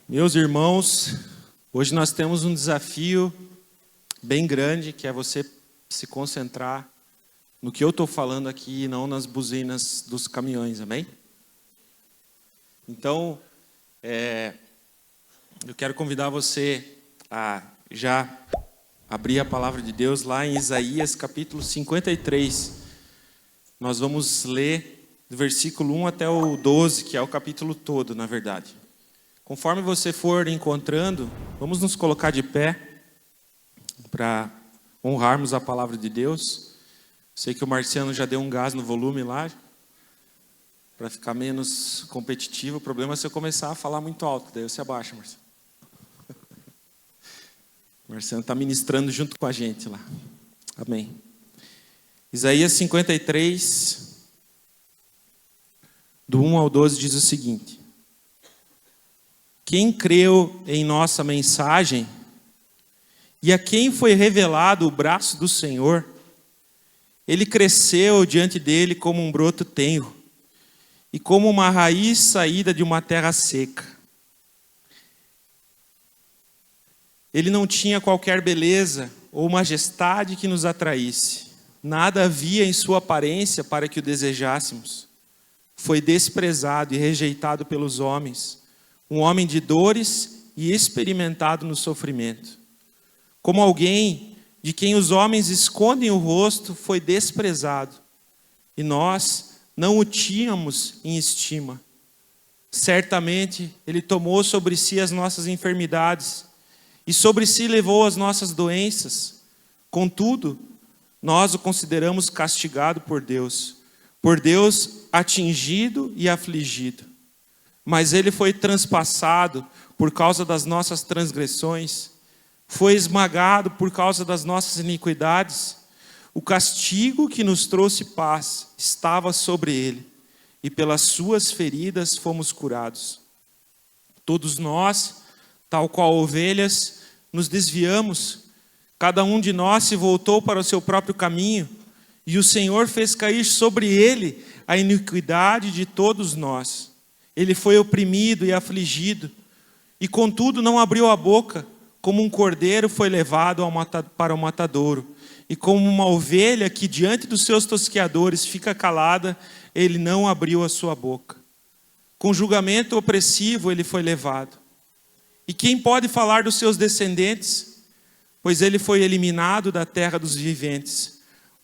Meus irmãos, hoje nós temos um desafio bem grande, que é você se concentrar no que eu estou falando aqui e não nas buzinas dos caminhões, amém? Então, eu quero convidar você a já abrir a palavra de Deus lá em Isaías capítulo 53. Nós vamos ler do versículo 1 até o 12, que é o capítulo todo, na verdade. Conforme você for encontrando, vamos nos colocar de pé para honrarmos a palavra de Deus. Sei que o Marciano já deu um gás no volume lá, para ficar menos competitivo. O problema é se eu começar a falar muito alto, daí você abaixa, Marciano. O Marciano está ministrando junto com a gente lá. Amém. Isaías 53, do 1 ao 12, diz o seguinte: quem creu em nossa mensagem e a quem foi revelado o braço do Senhor, ele cresceu diante dele como um broto tenro e como uma raiz saída de uma terra seca. Ele não tinha qualquer beleza ou majestade que nos atraísse. Nada havia em sua aparência para que o desejássemos. Foi desprezado e rejeitado pelos homens, um homem de dores e experimentado no sofrimento. Como alguém de quem os homens escondem o rosto, foi desprezado, e nós não o tínhamos em estima. Certamente ele tomou sobre si as nossas enfermidades, e sobre si levou as nossas doenças. Contudo, nós o consideramos castigado por Deus atingido e afligido. Mas ele foi transpassado por causa das nossas transgressões, foi esmagado por causa das nossas iniquidades. O castigo que nos trouxe paz estava sobre ele, e pelas suas feridas fomos curados. Todos nós, tal qual ovelhas, nos desviamos, cada um de nós se voltou para o seu próprio caminho, e o Senhor fez cair sobre ele a iniquidade de todos nós. Ele foi oprimido e afligido, e contudo não abriu a boca. Como um cordeiro foi levado para o matadouro, e como uma ovelha que diante dos seus tosqueadores fica calada, ele não abriu a sua boca. Com julgamento opressivo ele foi levado. E quem pode falar dos seus descendentes? Pois ele foi eliminado da terra dos viventes.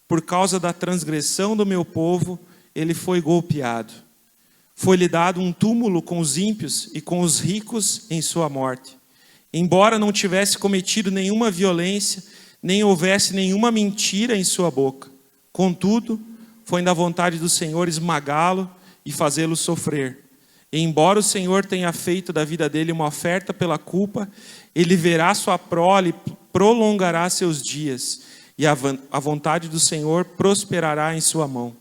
Por causa da transgressão do meu povo, ele foi golpeado. Foi-lhe dado um túmulo com os ímpios e com os ricos em sua morte. Embora não tivesse cometido nenhuma violência, nem houvesse nenhuma mentira em sua boca. Contudo, foi da vontade do Senhor esmagá-lo e fazê-lo sofrer. E embora o Senhor tenha feito da vida dele uma oferta pela culpa, ele verá sua prole, prolongará seus dias, e a vontade do Senhor prosperará em sua mão.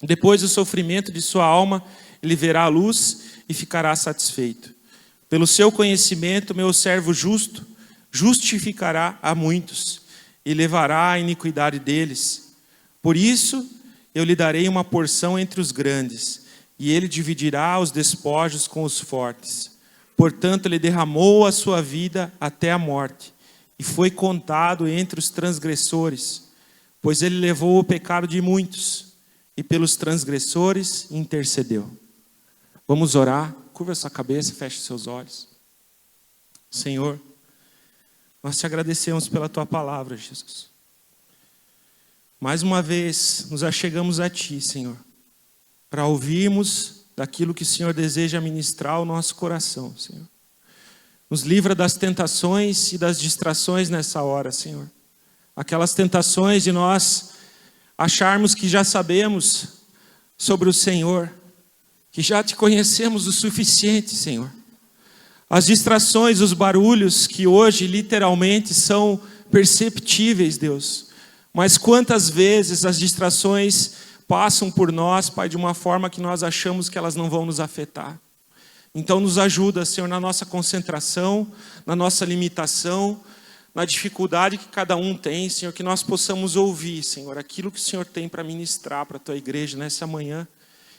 Depois do sofrimento de sua alma, ele verá a luz e ficará satisfeito. Pelo seu conhecimento, meu servo justo justificará a muitos e levará a iniquidade deles. Por isso, eu lhe darei uma porção entre os grandes, e ele dividirá os despojos com os fortes. Portanto, ele derramou a sua vida até a morte, e foi contado entre os transgressores, pois ele levou o pecado de muitos, e pelos transgressores intercedeu. Vamos orar. Curva sua cabeça, feche seus olhos. Senhor, nós te agradecemos pela tua palavra, Jesus. Mais uma vez, nos achegamos a ti, Senhor, para ouvirmos daquilo que o Senhor deseja ministrar ao nosso coração, Senhor. Nos livra das tentações e das distrações nessa hora, Senhor. Aquelas tentações de nós acharmos que já sabemos sobre o Senhor, que já te conhecemos o suficiente, Senhor. As distrações, os barulhos que hoje literalmente são perceptíveis, Deus. Mas quantas vezes as distrações passam por nós, Pai, de uma forma que nós achamos que elas não vão nos afetar. Então nos ajuda, Senhor, na nossa concentração, na nossa limitação, na dificuldade que cada um tem, Senhor, que nós possamos ouvir, Senhor, aquilo que o Senhor tem para ministrar para a tua igreja nessa manhã.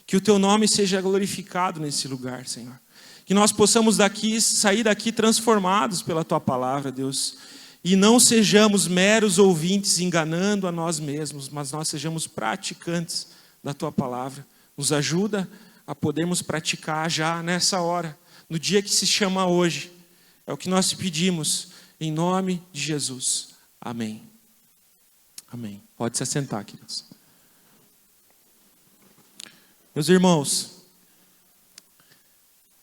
Que o teu nome seja glorificado nesse lugar, Senhor. Que nós possamos sair daqui transformados pela Tua palavra, Deus. E não sejamos meros ouvintes enganando a nós mesmos, mas nós sejamos praticantes da Tua palavra. Nos ajuda a podermos praticar já nessa hora, no dia que se chama hoje. É o que nós te pedimos, em nome de Jesus. Amém. Amém. Pode se assentar, queridos. Meus irmãos,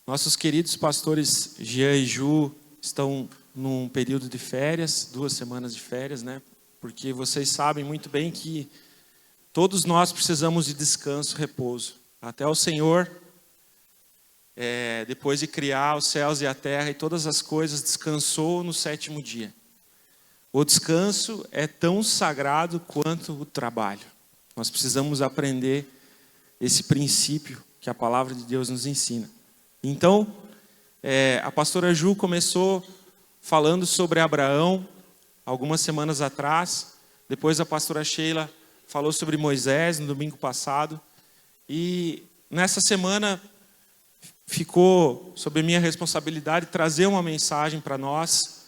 nossos queridos pastores Jean e Ju estão num período de férias, 2 semanas de férias, né? Porque vocês sabem muito bem que todos nós precisamos de descanso, repouso. Até o Senhor, depois de criar os céus e a terra e todas as coisas, descansou no 7º dia. O descanso é tão sagrado quanto o trabalho. Nós precisamos aprender esse princípio que a palavra de Deus nos ensina. Então, a pastora Ju começou falando sobre Abraão, algumas semanas atrás. Depois a pastora Sheila falou sobre Moisés, no domingo passado. E nessa semana ficou sob minha responsabilidade trazer uma mensagem para nós.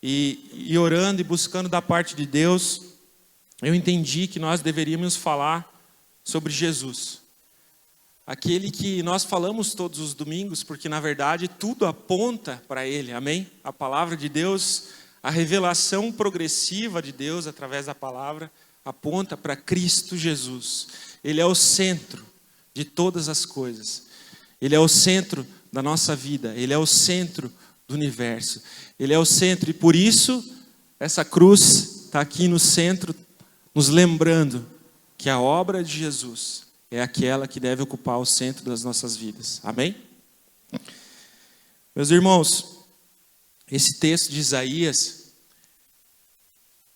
E orando e buscando da parte de Deus, eu entendi que nós deveríamos falar sobre Jesus. Aquele que nós falamos todos os domingos, porque na verdade tudo aponta para Ele, amém? A palavra de Deus, a revelação progressiva de Deus através da palavra, aponta para Cristo Jesus. Ele é o centro de todas as coisas. Ele é o centro da nossa vida, Ele é o centro do universo. Ele é o centro e por isso essa cruz está aqui no centro, nos lembrando que a obra de Jesus é aquela que deve ocupar o centro das nossas vidas. Amém? Meus irmãos, esse texto de Isaías,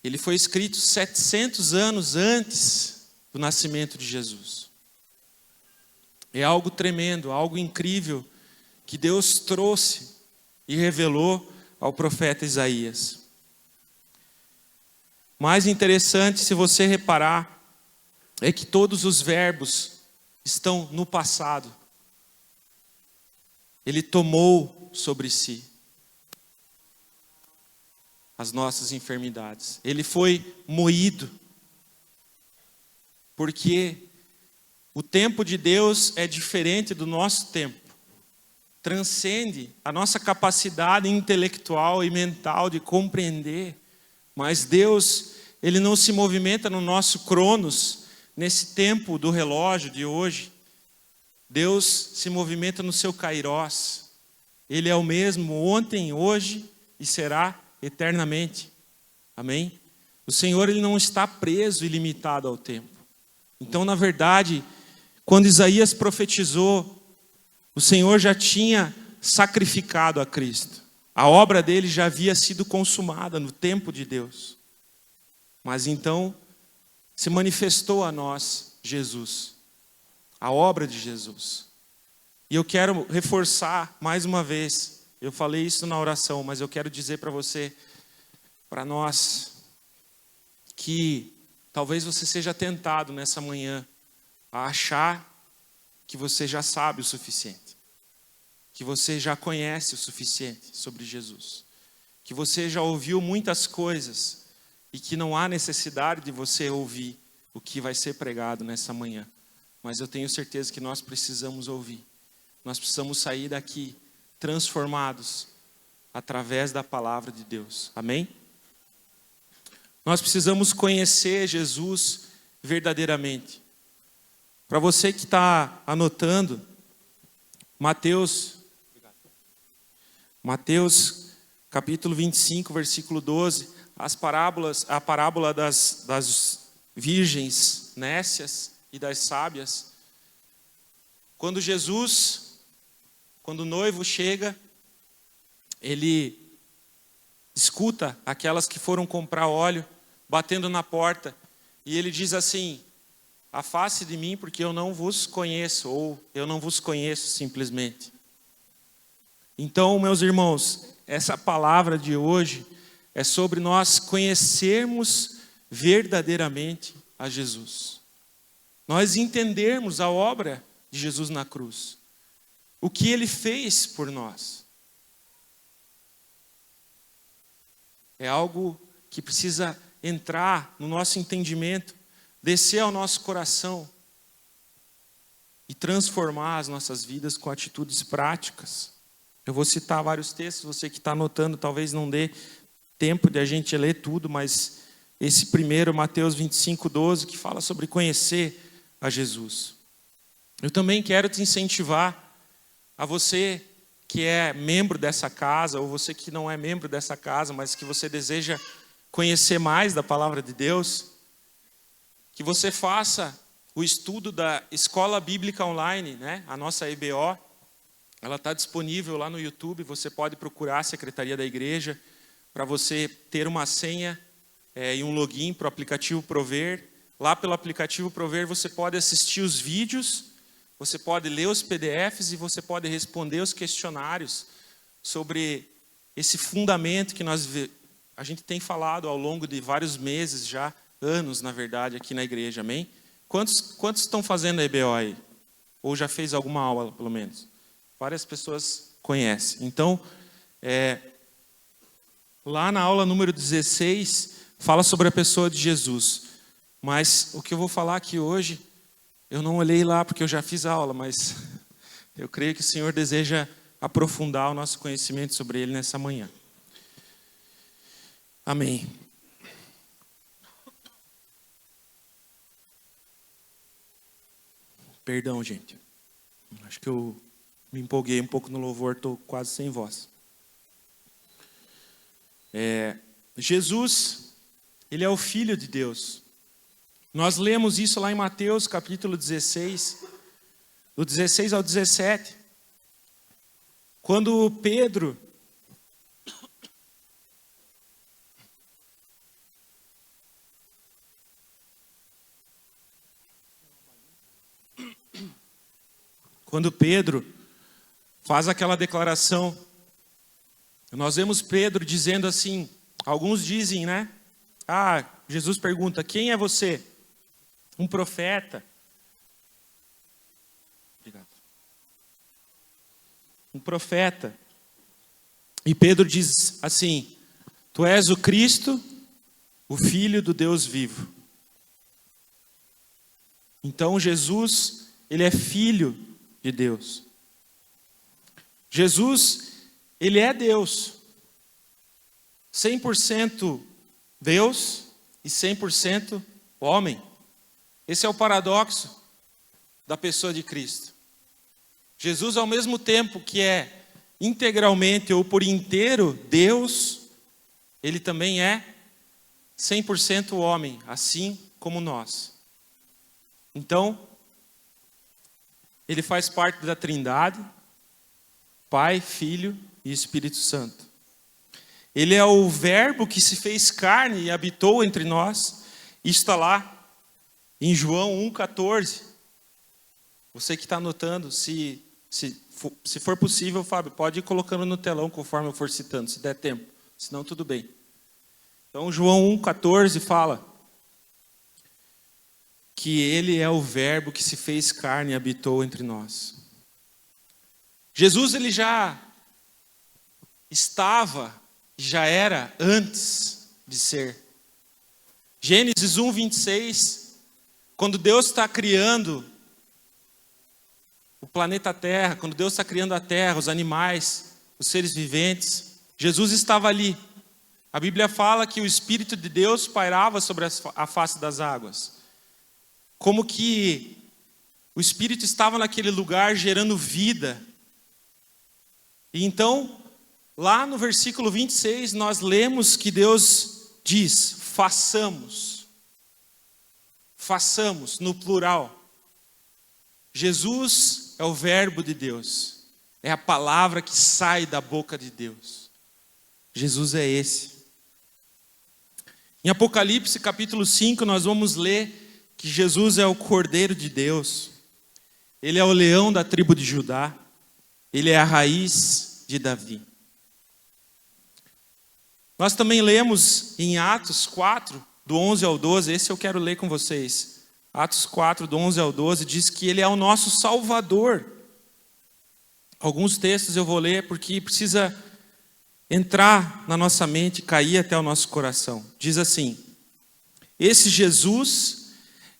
ele foi escrito 700 anos antes do nascimento de Jesus. É algo tremendo, algo incrível que Deus trouxe e revelou ao profeta Isaías. Mais interessante, se você reparar, é que todos os verbos estão no passado. Ele tomou sobre si as nossas enfermidades. Ele foi moído. Porque o tempo de Deus é diferente do nosso tempo. Transcende a nossa capacidade intelectual e mental de compreender. Mas Deus, Ele não se movimenta no nosso cronos, nesse tempo do relógio de hoje. Deus se movimenta no seu kairós. Ele é o mesmo ontem, hoje e será eternamente. Amém? O Senhor, Ele não está preso e limitado ao tempo. Então, na verdade, quando Isaías profetizou, o Senhor já tinha sacrificado a Cristo. A obra dele já havia sido consumada no tempo de Deus. Mas então se manifestou a nós Jesus, a obra de Jesus. E eu quero reforçar mais uma vez, eu falei isso na oração, mas eu quero dizer para você, para nós, que talvez você seja tentado nessa manhã a achar que você já sabe o suficiente, que você já conhece o suficiente sobre Jesus, que você já ouviu muitas coisas e que não há necessidade de você ouvir o que vai ser pregado nessa manhã. Mas eu tenho certeza que nós precisamos ouvir. Nós precisamos sair daqui transformados através da palavra de Deus. Amém? Nós precisamos conhecer Jesus verdadeiramente. Para você que está anotando, Mateus capítulo 25, versículo 12, a parábola das virgens nécias e das sábias. Quando o noivo chega, ele escuta aquelas que foram comprar óleo, batendo na porta, e ele diz assim: afaste de mim, porque eu não vos conheço, ou eu não vos conheço simplesmente. Então, meus irmãos, essa palavra de hoje é sobre nós conhecermos verdadeiramente a Jesus. Nós entendermos a obra de Jesus na cruz. o que Ele fez por nós. É algo que precisa entrar no nosso entendimento, descer ao nosso coração e transformar as nossas vidas com atitudes práticas. Eu vou citar vários textos, você que está anotando, talvez não dê tempo de a gente ler tudo, mas esse primeiro, Mateus 25:12, que fala sobre conhecer a Jesus. Eu também quero te incentivar, a você que é membro dessa casa, ou você que não é membro dessa casa, mas que você deseja conhecer mais da palavra de Deus, que você faça o estudo da Escola Bíblica Online, né? A nossa EBO, ela está disponível lá no YouTube, você pode procurar a Secretaria da Igreja, para você ter uma senha e um login para o aplicativo Prover. Lá pelo aplicativo Prover você pode assistir os vídeos, você pode ler os PDFs e você pode responder os questionários sobre esse fundamento que a gente tem falado ao longo de vários meses já, anos na verdade, aqui na igreja, amém? Quantos estão fazendo a EBO aí? Ou já fez alguma aula, pelo menos? Várias pessoas conhecem. Então, lá na aula número 16, fala sobre a pessoa de Jesus. Mas o que eu vou falar aqui hoje, eu não olhei lá porque eu já fiz a aula, mas eu creio que o Senhor deseja aprofundar o nosso conhecimento sobre Ele nessa manhã. Amém. Perdão, gente. Acho que eu me empolguei um pouco no louvor, estou quase sem voz. Jesus, Ele é o Filho de Deus. Nós lemos isso lá em Mateus capítulo 16, do 16 ao 17. Quando Pedro faz aquela declaração, nós vemos Pedro dizendo assim, alguns dizem, né? Jesus pergunta, quem é você? Um profeta. Obrigado. Um profeta. E Pedro diz assim, tu és o Cristo, o Filho do Deus vivo. Então Jesus, Ele é Filho de Deus. Jesus, Ele é Deus. 100% Deus e 100% homem. Esse é o paradoxo da pessoa de Cristo. Jesus, ao mesmo tempo que é integralmente ou por inteiro Deus, Ele também é 100% homem, assim como nós. Então, Ele faz parte da Trindade, Pai, Filho e Espírito Santo. Ele é o Verbo que se fez carne e habitou entre nós. Isso está lá em João 1,14. Você que está anotando, se for possível, Fábio, pode ir colocando no telão conforme eu for citando, se der tempo. Senão, tudo bem. Então, João 1,14 fala que Ele é o Verbo que se fez carne e habitou entre nós. Jesus, Ele já estava, já era antes de ser. Gênesis 1:26, quando Deus está criando o planeta Terra, quando Deus está criando a Terra, os animais, os seres viventes, Jesus estava ali. A Bíblia fala que o Espírito de Deus pairava sobre a face das águas. Como que o Espírito estava naquele lugar gerando vida. E então, lá no versículo 26, nós lemos que Deus diz, façamos. Façamos, no plural. Jesus é o Verbo de Deus. É a palavra que sai da boca de Deus. Jesus é esse. Em Apocalipse capítulo 5, nós vamos ler que Jesus é o Cordeiro de Deus. Ele é o leão da tribo de Judá. Ele é a raiz de Davi. Nós também lemos em Atos 4, do 11 ao 12, esse eu quero ler com vocês. Atos 4, do 11 ao 12, diz que Ele é o nosso Salvador. Alguns textos eu vou ler porque precisa entrar na nossa mente, cair até o nosso coração. Diz assim: esse Jesus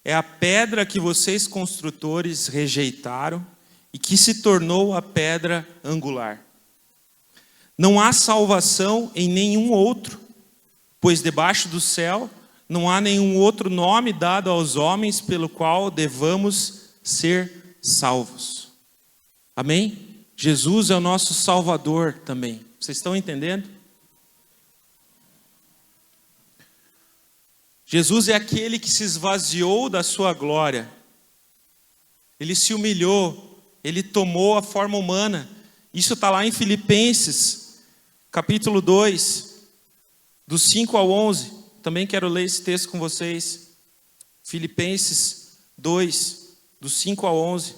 é a pedra que vocês construtores rejeitaram e que se tornou a pedra angular. Não há salvação em nenhum outro, pois debaixo do céu não há nenhum outro nome dado aos homens pelo qual devamos ser salvos. Amém? Jesus é o nosso Salvador também. Vocês estão entendendo? Jesus é aquele que se esvaziou da sua glória. Ele se humilhou, ele tomou a forma humana. Isso está lá em Filipenses, capítulo 2, dos 5 ao 11. Também quero ler esse texto com vocês. Filipenses 2, dos 5 ao 11.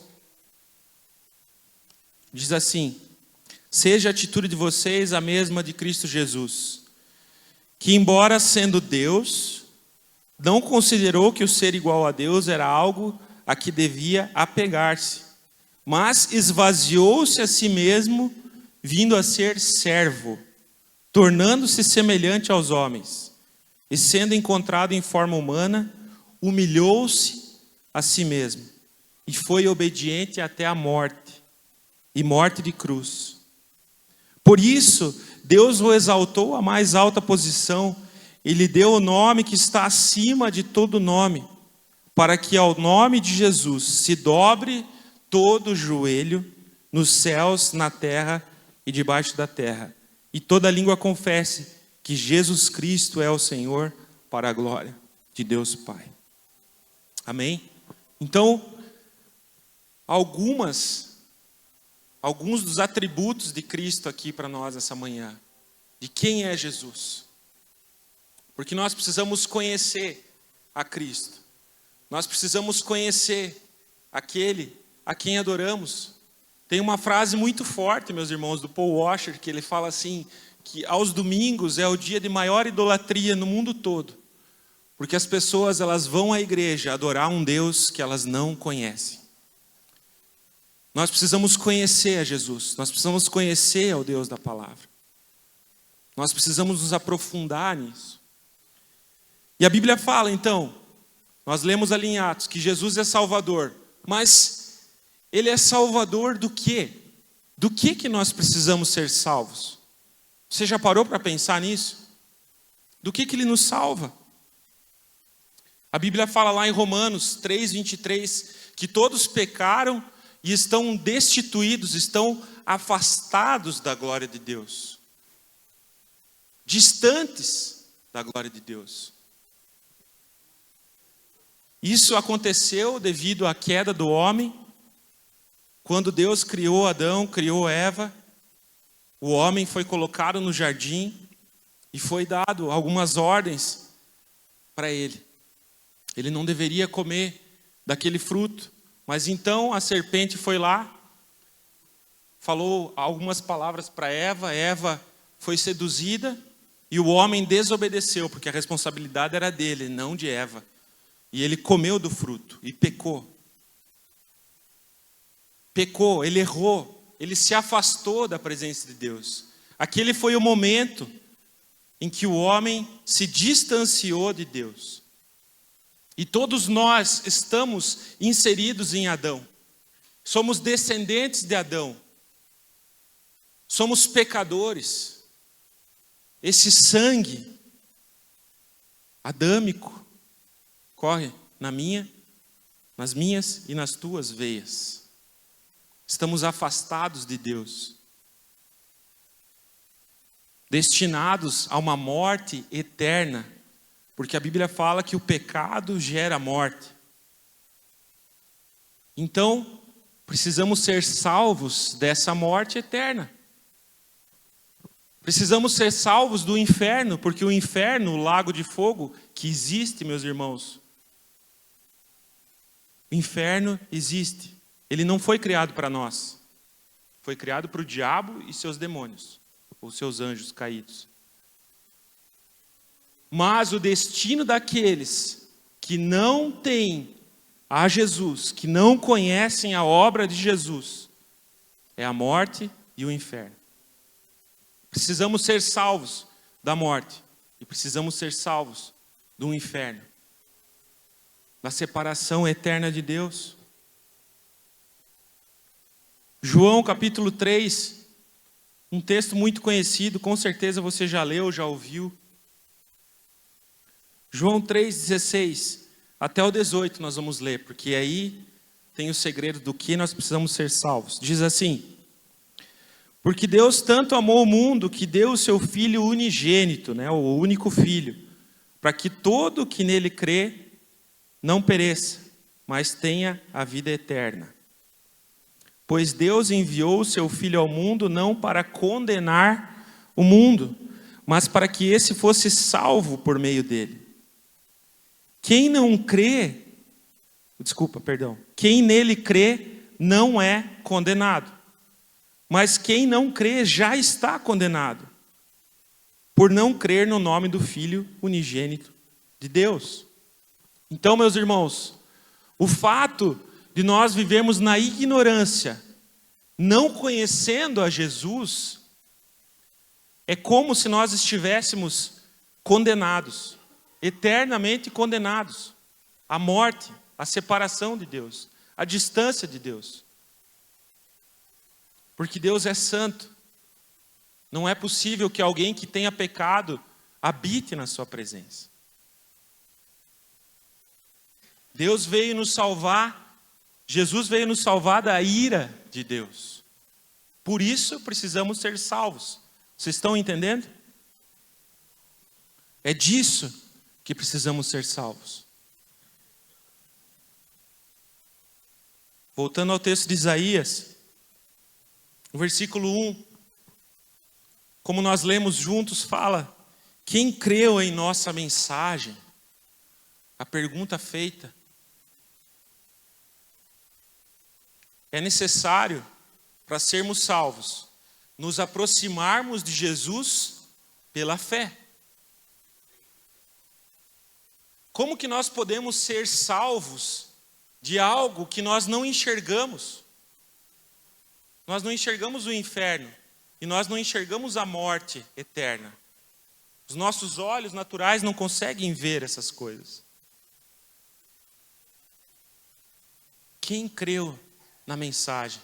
Diz assim: seja a atitude de vocês a mesma de Cristo Jesus, que embora sendo Deus, não considerou que o ser igual a Deus era algo a que devia apegar-se, mas esvaziou-se a si mesmo, vindo a ser servo, tornando-se semelhante aos homens, e sendo encontrado em forma humana, humilhou-se a si mesmo, e foi obediente até a morte, e morte de cruz. Por isso, Deus o exaltou à mais alta posição, e lhe deu o nome que está acima de todo nome, para que ao nome de Jesus se dobre todo o joelho, nos céus, na terra e debaixo da terra, e toda língua confesse que Jesus Cristo é o Senhor, para a glória de Deus Pai. Amém? Então, alguns dos atributos de Cristo aqui para nós essa manhã, de quem é Jesus. Porque nós precisamos conhecer a Cristo. Nós precisamos conhecer aquele a quem adoramos. Tem uma frase muito forte, meus irmãos, do Paul Washer, que ele fala assim, que aos domingos é o dia de maior idolatria no mundo todo. Porque as pessoas, elas vão à igreja adorar um Deus que elas não conhecem. Nós precisamos conhecer a Jesus. Nós precisamos conhecer ao Deus da palavra. Nós precisamos nos aprofundar nisso. E a Bíblia fala, então, nós lemos ali em Atos, que Jesus é Salvador. Mas Ele é Salvador do quê? Do que nós precisamos ser salvos? Você já parou para pensar nisso? Do que Ele nos salva? A Bíblia fala lá em Romanos 3:23, que todos pecaram e estão destituídos, estão afastados da glória de Deus. Distantes da glória de Deus. Isso aconteceu devido à queda do homem. Quando Deus criou Adão, criou Eva, o homem foi colocado no jardim e foi dado algumas ordens para ele. Ele não deveria comer daquele fruto. Mas então a serpente foi lá, falou algumas palavras para Eva, Eva foi seduzida e o homem desobedeceu, porque a responsabilidade era dele, não de Eva. E ele comeu do fruto e pecou. Pecou, ele errou, ele se afastou da presença de Deus. Aquele foi o momento em que o homem se distanciou de Deus. E todos nós estamos inseridos em Adão. Somos descendentes de Adão. Somos pecadores. Esse sangue adâmico corre nas minhas e nas tuas veias. Estamos afastados de Deus. Destinados a uma morte eterna. Porque a Bíblia fala que o pecado gera morte. Então, precisamos ser salvos dessa morte eterna. Precisamos ser salvos do inferno, porque o inferno, o lago de fogo, que existe, meus irmãos. O inferno existe. Ele não foi criado para nós. Foi criado para o diabo e seus demônios, ou seus anjos caídos. Mas o destino daqueles que não têm a Jesus, que não conhecem a obra de Jesus, é a morte e o inferno. Precisamos ser salvos da morte e precisamos ser salvos do inferno, da separação eterna de Deus. João capítulo 3, um texto muito conhecido, com certeza você já leu, já ouviu. João 3,16 até o 18 nós vamos ler, porque aí tem o segredo do que nós precisamos ser salvos. Diz assim: porque Deus tanto amou o mundo que deu o seu Filho unigênito, o único Filho, para que todo que nele crê não pereça, mas tenha a vida eterna. Pois Deus enviou o seu Filho ao mundo não para condenar o mundo, mas para que esse fosse salvo por meio dele. Quem nele crê não é condenado. Mas quem não crê já está condenado, por não crer no nome do Filho unigênito de Deus. Então, meus irmãos, o fato de nós vivermos na ignorância, não conhecendo a Jesus, é como se nós estivéssemos condenados, eternamente condenados, à morte, à separação de Deus, à distância de Deus. Porque Deus é santo. Não é possível que alguém que tenha pecado habite na sua presença. Deus veio nos salvar, Jesus veio nos salvar da ira de Deus. Por isso precisamos ser salvos. Vocês estão entendendo? É disso que precisamos ser salvos. Voltando ao texto de Isaías, o versículo 1, como nós lemos juntos, fala: quem creu em nossa mensagem? A pergunta feita. É necessário, para sermos salvos, nos aproximarmos de Jesus pela fé. Como que nós podemos ser salvos de algo que nós não enxergamos? Nós não enxergamos o inferno e nós não enxergamos a morte eterna. Os nossos olhos naturais não conseguem ver essas coisas. Quem creu na mensagem?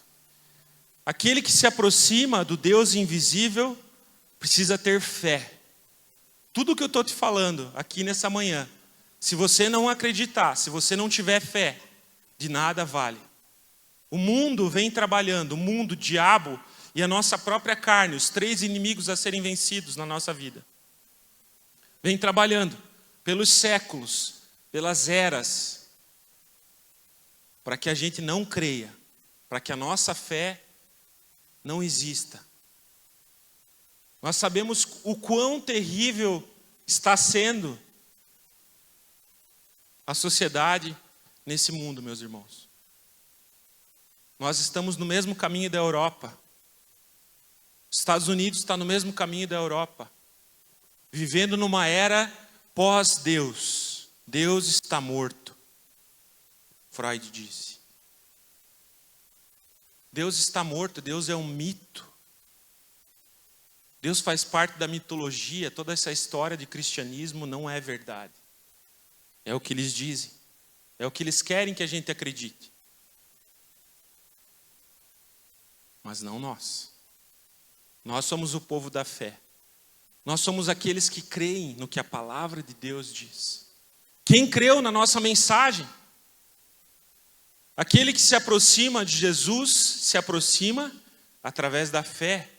Aquele que se aproxima do Deus invisível precisa ter fé. Tudo que eu estou te falando aqui nessa manhã, se você não acreditar, se você não tiver fé, de nada vale. O mundo vem trabalhando, o mundo, o diabo e a nossa própria carne, os três inimigos a serem vencidos na nossa vida. Vem trabalhando pelos séculos, pelas eras, para que a gente não creia, para que a nossa fé não exista. Nós sabemos o quão terrível está sendo a sociedade nesse mundo, meus irmãos. Nós estamos no mesmo caminho da Europa. Os Estados Unidos está no mesmo caminho da Europa, vivendo numa era pós-Deus. Deus está morto, Freud disse. Deus está morto, Deus é um mito. Deus faz parte da mitologia, toda essa história de cristianismo não é verdade. É o que eles dizem, é o que eles querem que a gente acredite. Mas não nós. Nós somos o povo da fé. Nós somos aqueles que creem no que a palavra de Deus diz. Quem creu na nossa mensagem? Aquele que se aproxima de Jesus, se aproxima através da fé.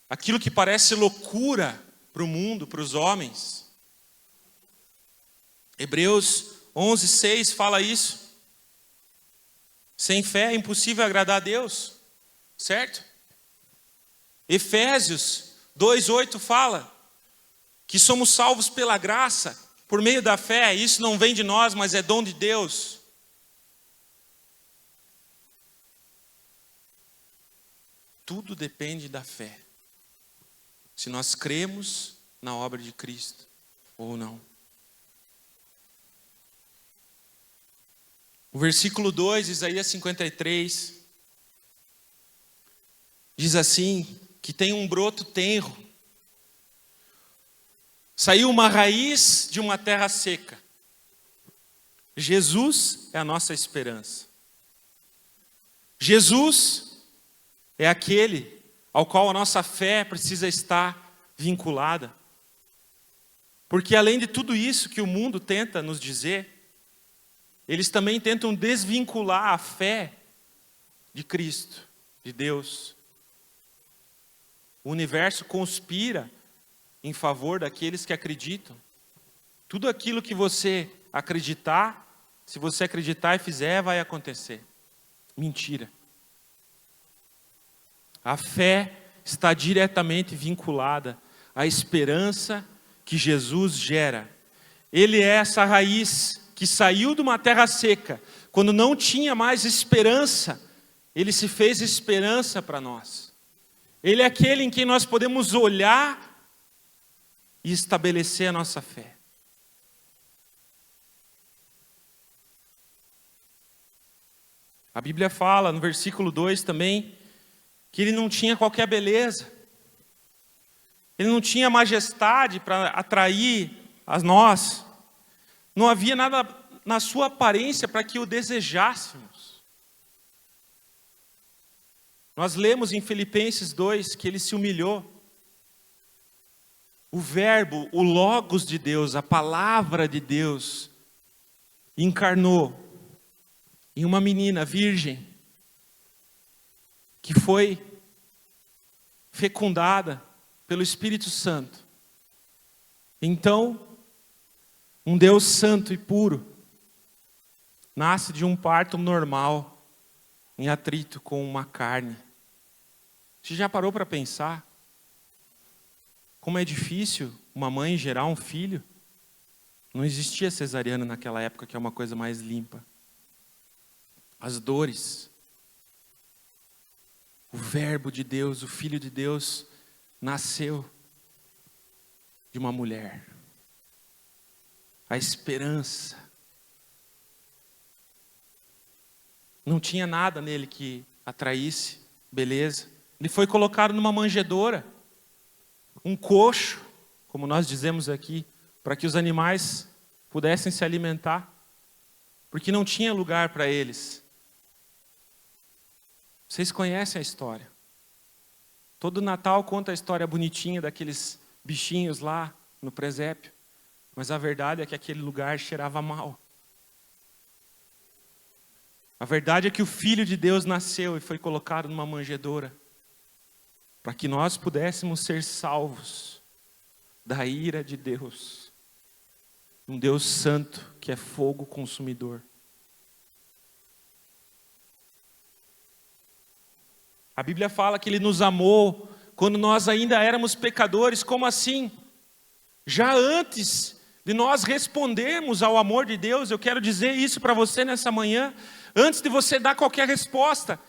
Aquilo que parece loucura para o mundo, para os homens. Hebreus 11:6 fala isso. Sem fé é impossível agradar a Deus, certo? Efésios 2:8 fala que somos salvos pela graça, por meio da fé. Isso não vem de nós, mas é dom de Deus. Tudo depende da fé. Se nós cremos na obra de Cristo ou não. O versículo 2, Isaías 53, diz assim, que tem um broto tenro. Saiu uma raiz de uma terra seca. Jesus é a nossa esperança. Jesus é aquele ao qual a nossa fé precisa estar vinculada. Porque além de tudo isso que o mundo tenta nos dizer, eles também tentam desvincular a fé de Cristo, de Deus. O universo conspira em favor daqueles que acreditam. Tudo aquilo que você acreditar, se você acreditar e fizer, vai acontecer. Mentira. A fé está diretamente vinculada à esperança que Jesus gera. Ele é essa raiz que saiu de uma terra seca. Quando não tinha mais esperança, ele se fez esperança para nós. Ele é aquele em quem nós podemos olhar e estabelecer a nossa fé. A Bíblia fala no versículo 2 também, que ele não tinha qualquer beleza. Ele não tinha majestade para atrair a nós. Não havia nada na sua aparência para que o desejássemos. Nós lemos em Filipenses 2 que ele se humilhou. O verbo, o Logos de Deus, a palavra de Deus, encarnou em uma menina virgem, que foi fecundada pelo Espírito Santo. Então, um Deus santo e puro nasce de um parto normal, em atrito com uma carne. Você já parou para pensar como é difícil uma mãe gerar um filho? Não existia cesariana naquela época, que é uma coisa mais limpa. As dores. O verbo de Deus, o Filho de Deus, nasceu de uma mulher. A esperança. Não tinha nada nele que atraísse beleza. Ele foi colocado numa manjedoura, um coxo, como nós dizemos aqui, para que os animais pudessem se alimentar, porque não tinha lugar para eles. Vocês conhecem a história. Todo Natal conta a história bonitinha daqueles bichinhos lá no presépio, mas a verdade é que aquele lugar cheirava mal. A verdade é que o Filho de Deus nasceu e foi colocado numa manjedoura, para que nós pudéssemos ser salvos da ira de Deus. Um Deus santo que é fogo consumidor. A Bíblia fala que Ele nos amou quando nós ainda éramos pecadores. Como assim? Já antes de nós respondermos ao amor de Deus, eu quero dizer isso para você nessa manhã. Antes de você dar qualquer resposta,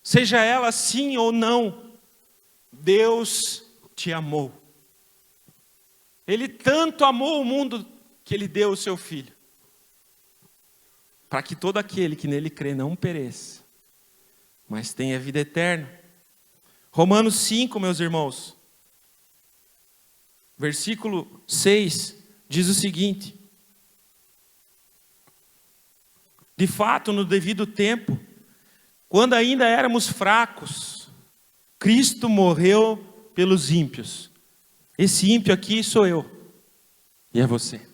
seja ela sim ou não, Deus te amou. Ele tanto amou o mundo que Ele deu o seu Filho, para que todo aquele que nele crê não pereça, mas tenha vida eterna. Romanos 5, meus irmãos, versículo 6, diz o seguinte: de fato, no devido tempo, quando ainda éramos fracos, Cristo morreu pelos ímpios. Esse ímpio aqui sou eu, e é você.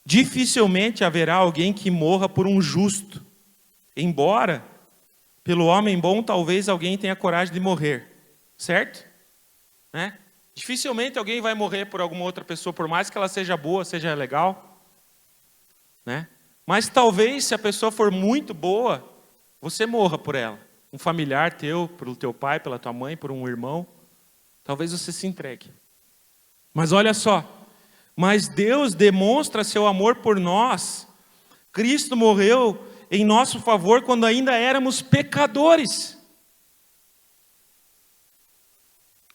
Dificilmente haverá alguém que morra por um justo, embora pelo homem bom talvez alguém tenha coragem de morrer, certo? Né? Dificilmente alguém vai morrer por alguma outra pessoa, por mais que ela seja boa, seja legal, né? Mas talvez, se a pessoa for muito boa, você morra por ela. Um familiar teu, pelo teu pai, pela tua mãe, por um irmão, talvez você se entregue. Mas olha só, mas Deus demonstra seu amor por nós. Cristo morreu em nosso favor quando ainda éramos pecadores,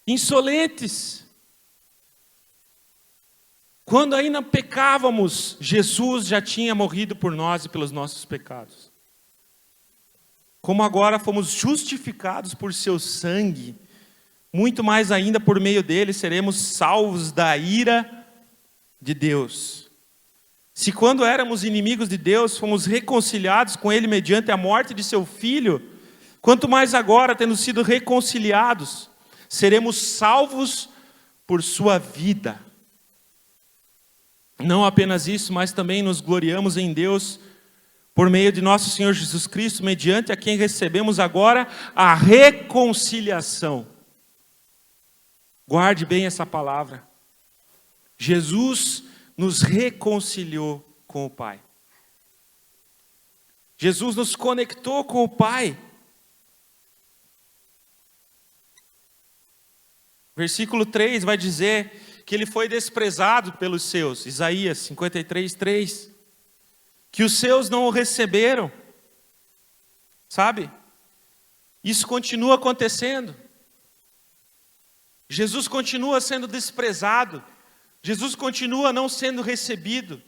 insolentes. Quando ainda pecávamos, Jesus já tinha morrido por nós e pelos nossos pecados. como agora fomos justificados por seu sangue, muito mais ainda por meio dele seremos salvos da ira de Deus. Se quando éramos inimigos de Deus, fomos reconciliados com ele mediante a morte de seu Filho, quanto mais agora, tendo sido reconciliados, seremos salvos por sua vida. Não apenas isso, mas também nos gloriamos em Deus por meio de nosso Senhor Jesus Cristo, mediante a quem recebemos agora a reconciliação. Guarde bem essa palavra. Jesus nos reconciliou com o Pai. Jesus nos conectou com o Pai. Versículo 3 vai dizer que ele foi desprezado pelos seus. Isaías 53, 3. Que os seus não o receberam. Sabe? Isso continua acontecendo. Jesus continua sendo desprezado. Jesus continua não sendo recebido.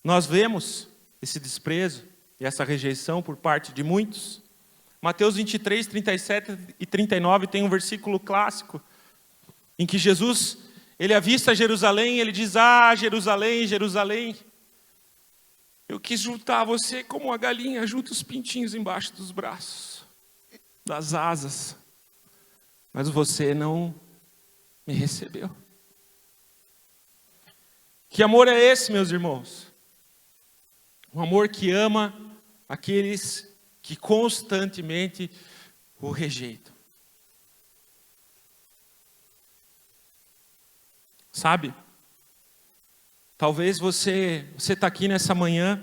Nós vemos esse desprezo e essa rejeição por parte de muitos. Mateus 23, 37 e 39 tem um versículo clássico em que Jesus, ele avista Jerusalém e ele diz: ah, Jerusalém, Jerusalém, eu quis juntar você como a galinha junta os pintinhos embaixo dos braços, das asas, mas você não me recebeu. Que amor é esse, meus irmãos? Um amor que ama aqueles que constantemente o rejeitam. Sabe? Talvez você está aqui nessa manhã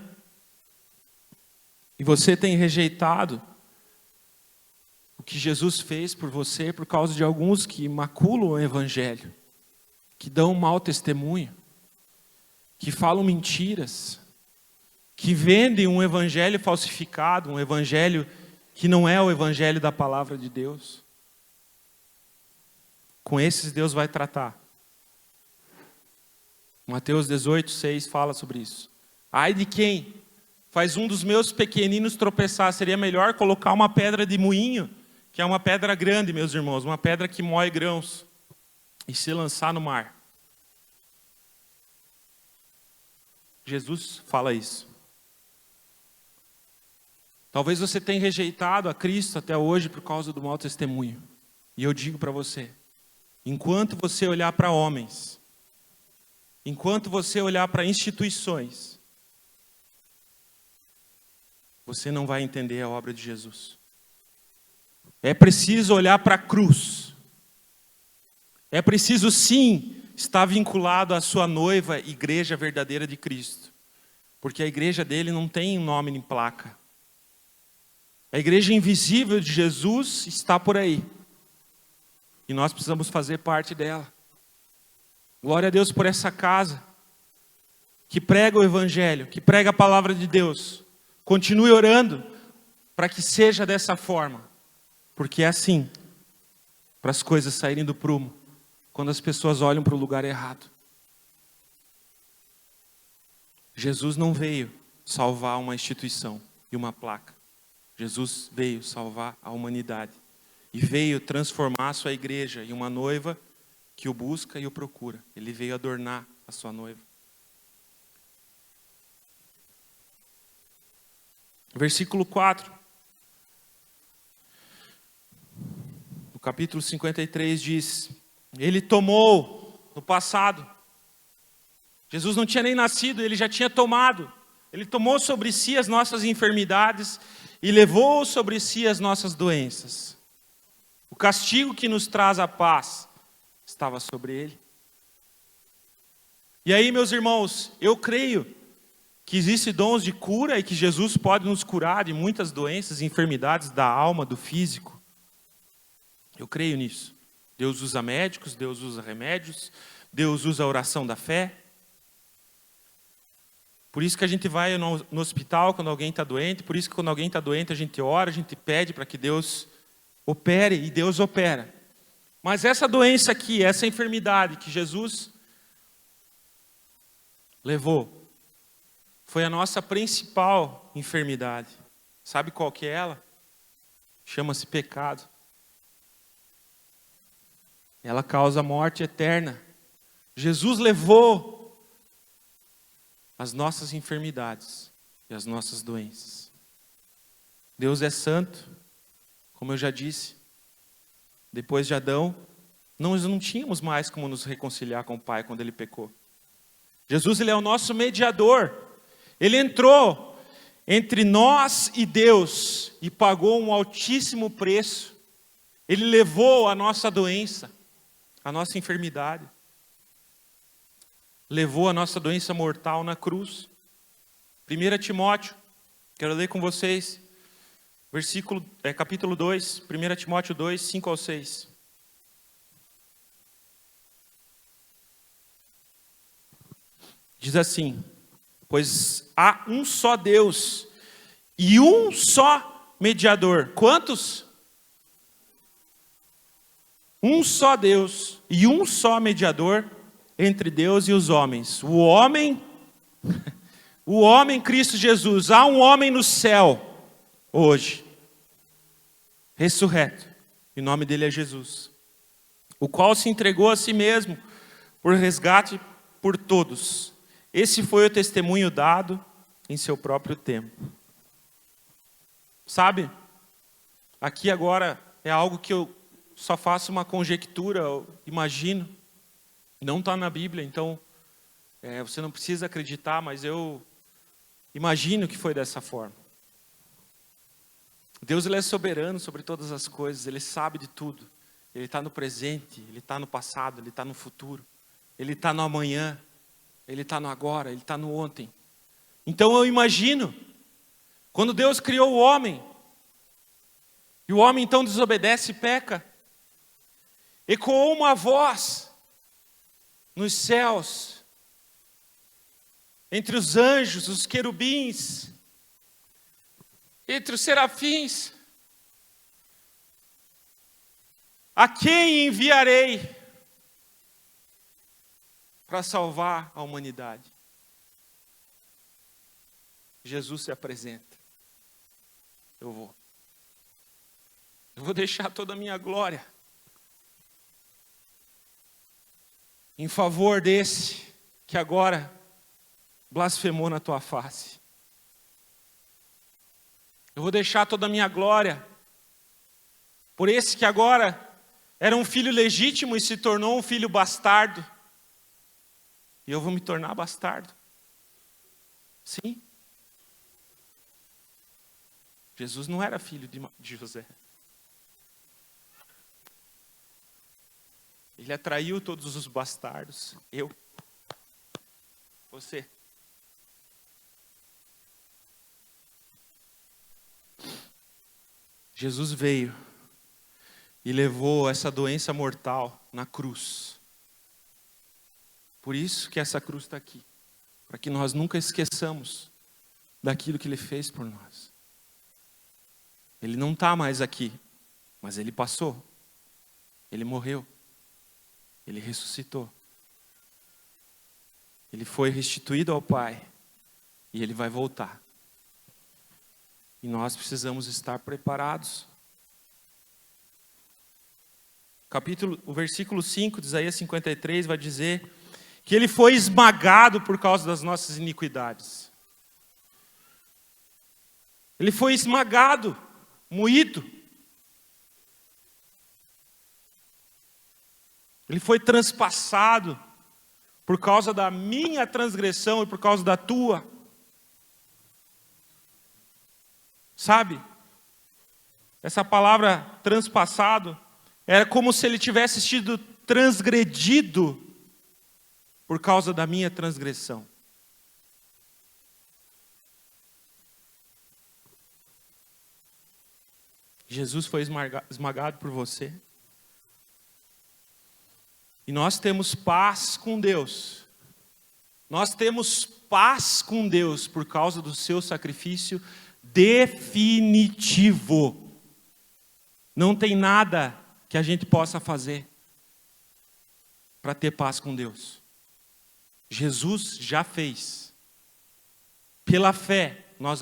e você tem rejeitado o que Jesus fez por você por causa de alguns que maculam o evangelho, que dão mau testemunho, que falam mentiras, que vendem um evangelho falsificado, um evangelho que não é o evangelho da palavra de Deus. Com esses Deus vai tratar. Mateus 18, 6 fala sobre isso. Ai de quem faz um dos meus pequeninos tropeçar, seria melhor colocar uma pedra de moinho, que é uma pedra grande, meus irmãos, uma pedra que moe grãos, e se lançar no mar. Jesus fala isso. Talvez você tenha rejeitado a Cristo até hoje por causa do mau testemunho. E eu digo para você, enquanto você olhar para homens, enquanto você olhar para instituições, você não vai entender a obra de Jesus. É preciso olhar para a cruz. É preciso sim estar vinculado à sua noiva, igreja verdadeira de Cristo. Porque a igreja dele não tem nome em placa. A igreja invisível de Jesus está por aí. E nós precisamos fazer parte dela. Glória a Deus por essa casa que prega o evangelho, que prega a palavra de Deus. Continue orando para que seja dessa forma. Porque é assim, para as coisas saírem do prumo, quando as pessoas olham para o lugar errado. Jesus não veio salvar uma instituição e uma placa. Jesus veio salvar a humanidade. E veio transformar a sua igreja em uma noiva que o busca e o procura. Ele veio adornar a sua noiva. Versículo 4. No capítulo 53 diz: ele tomou no passado. Jesus não tinha nem nascido, ele já tinha tomado. Ele tomou sobre si as nossas enfermidades e levou sobre si as nossas doenças. O castigo que nos traz a paz estava sobre ele. E aí, meus irmãos, eu creio que existem dons de cura e que Jesus pode nos curar de muitas doenças e enfermidades da alma, do físico. Eu creio nisso. Deus usa médicos, Deus usa remédios, Deus usa a oração da fé. Por isso que a gente vai no hospital quando alguém está doente, por isso que quando alguém está doente a gente ora, a gente pede para que Deus opere, e Deus opera. Mas essa doença aqui, essa enfermidade que Jesus levou, foi a nossa principal enfermidade. Sabe qual que é ela? Chama-se pecado. Ela causa morte eterna. Jesus levou as nossas enfermidades e as nossas doenças. Deus é santo, como eu já disse. Depois de Adão, nós não tínhamos mais como nos reconciliar com o Pai quando ele pecou. Jesus, ele é o nosso mediador. Ele entrou entre nós e Deus e pagou um altíssimo preço. Ele levou a nossa doença, a nossa enfermidade. Levou a nossa doença mortal na cruz. 1 Timóteo, quero ler com vocês, capítulo 2, 1 Timóteo 2, 5 ao 6. Diz assim: pois há um só Deus e um só mediador. Quantos? Um só Deus e um só mediador entre Deus e os homens. O homem Cristo Jesus. Há um homem no céu hoje, ressurreto. E o nome dele é Jesus, o qual se entregou a si mesmo por resgate por todos. Esse foi o testemunho dado em seu próprio tempo. Sabe? Aqui agora é algo que eu só faço uma conjectura, eu imagino. Não está na Bíblia, então você não precisa acreditar, mas eu imagino que foi dessa forma. Deus, ele é soberano sobre todas as coisas, ele sabe de tudo. Ele está no presente, ele está no passado, ele está no futuro, ele está no amanhã, ele está no agora, ele está no ontem. Então eu imagino, quando Deus criou o homem, e o homem então desobedece e peca, ecoou uma voz nos céus, entre os anjos, os querubins, entre os serafins: a quem enviarei para salvar a humanidade? Jesus se apresenta. Eu vou deixar toda a minha glória em favor desse que agora blasfemou na tua face. Eu vou deixar toda a minha glória por esse que agora era um filho legítimo e se tornou um filho bastardo. E eu vou me tornar bastardo. Sim. Jesus não era filho de José. Ele atraiu todos os bastardos. Eu. Você. Jesus veio e levou essa doença mortal na cruz. Por isso que essa cruz está aqui. Para que nós nunca esqueçamos daquilo que Ele fez por nós. Ele não está mais aqui, mas Ele passou. Ele morreu. Ele ressuscitou. Ele foi restituído ao Pai. E Ele vai voltar. E nós precisamos estar preparados. O versículo 5 de Isaías 53 vai dizer que Ele foi esmagado por causa das nossas iniquidades. Ele foi esmagado, moído. Ele foi transpassado por causa da minha transgressão e por causa da tua. Sabe? Essa palavra transpassado era como se ele tivesse sido transgredido por causa da minha transgressão. Jesus foi esmagado por você. E nós temos paz com Deus. Nós temos paz com Deus por causa do seu sacrifício definitivo. Não tem nada que a gente possa fazer para ter paz com Deus. Jesus já fez. Pela fé, nós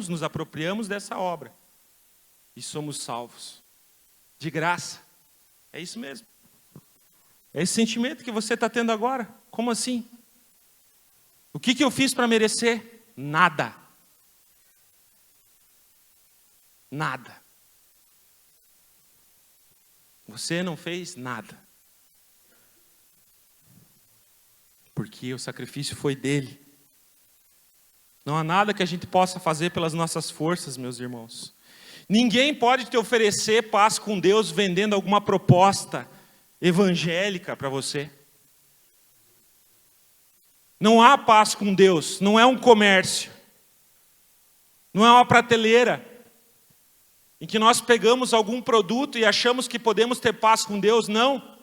nos apropriamos dessa obra e somos salvos. De graça. É isso mesmo. É esse sentimento que você está tendo agora. Como assim? O que eu fiz para merecer? Nada. Nada. Você não fez nada. Porque o sacrifício foi dele. Não há nada que a gente possa fazer pelas nossas forças, meus irmãos. Ninguém pode te oferecer paz com Deus vendendo alguma proposta evangélica para você. Não há paz com Deus, não é um comércio. Não é uma prateleira em que nós pegamos algum produto e achamos que podemos ter paz com Deus. Não,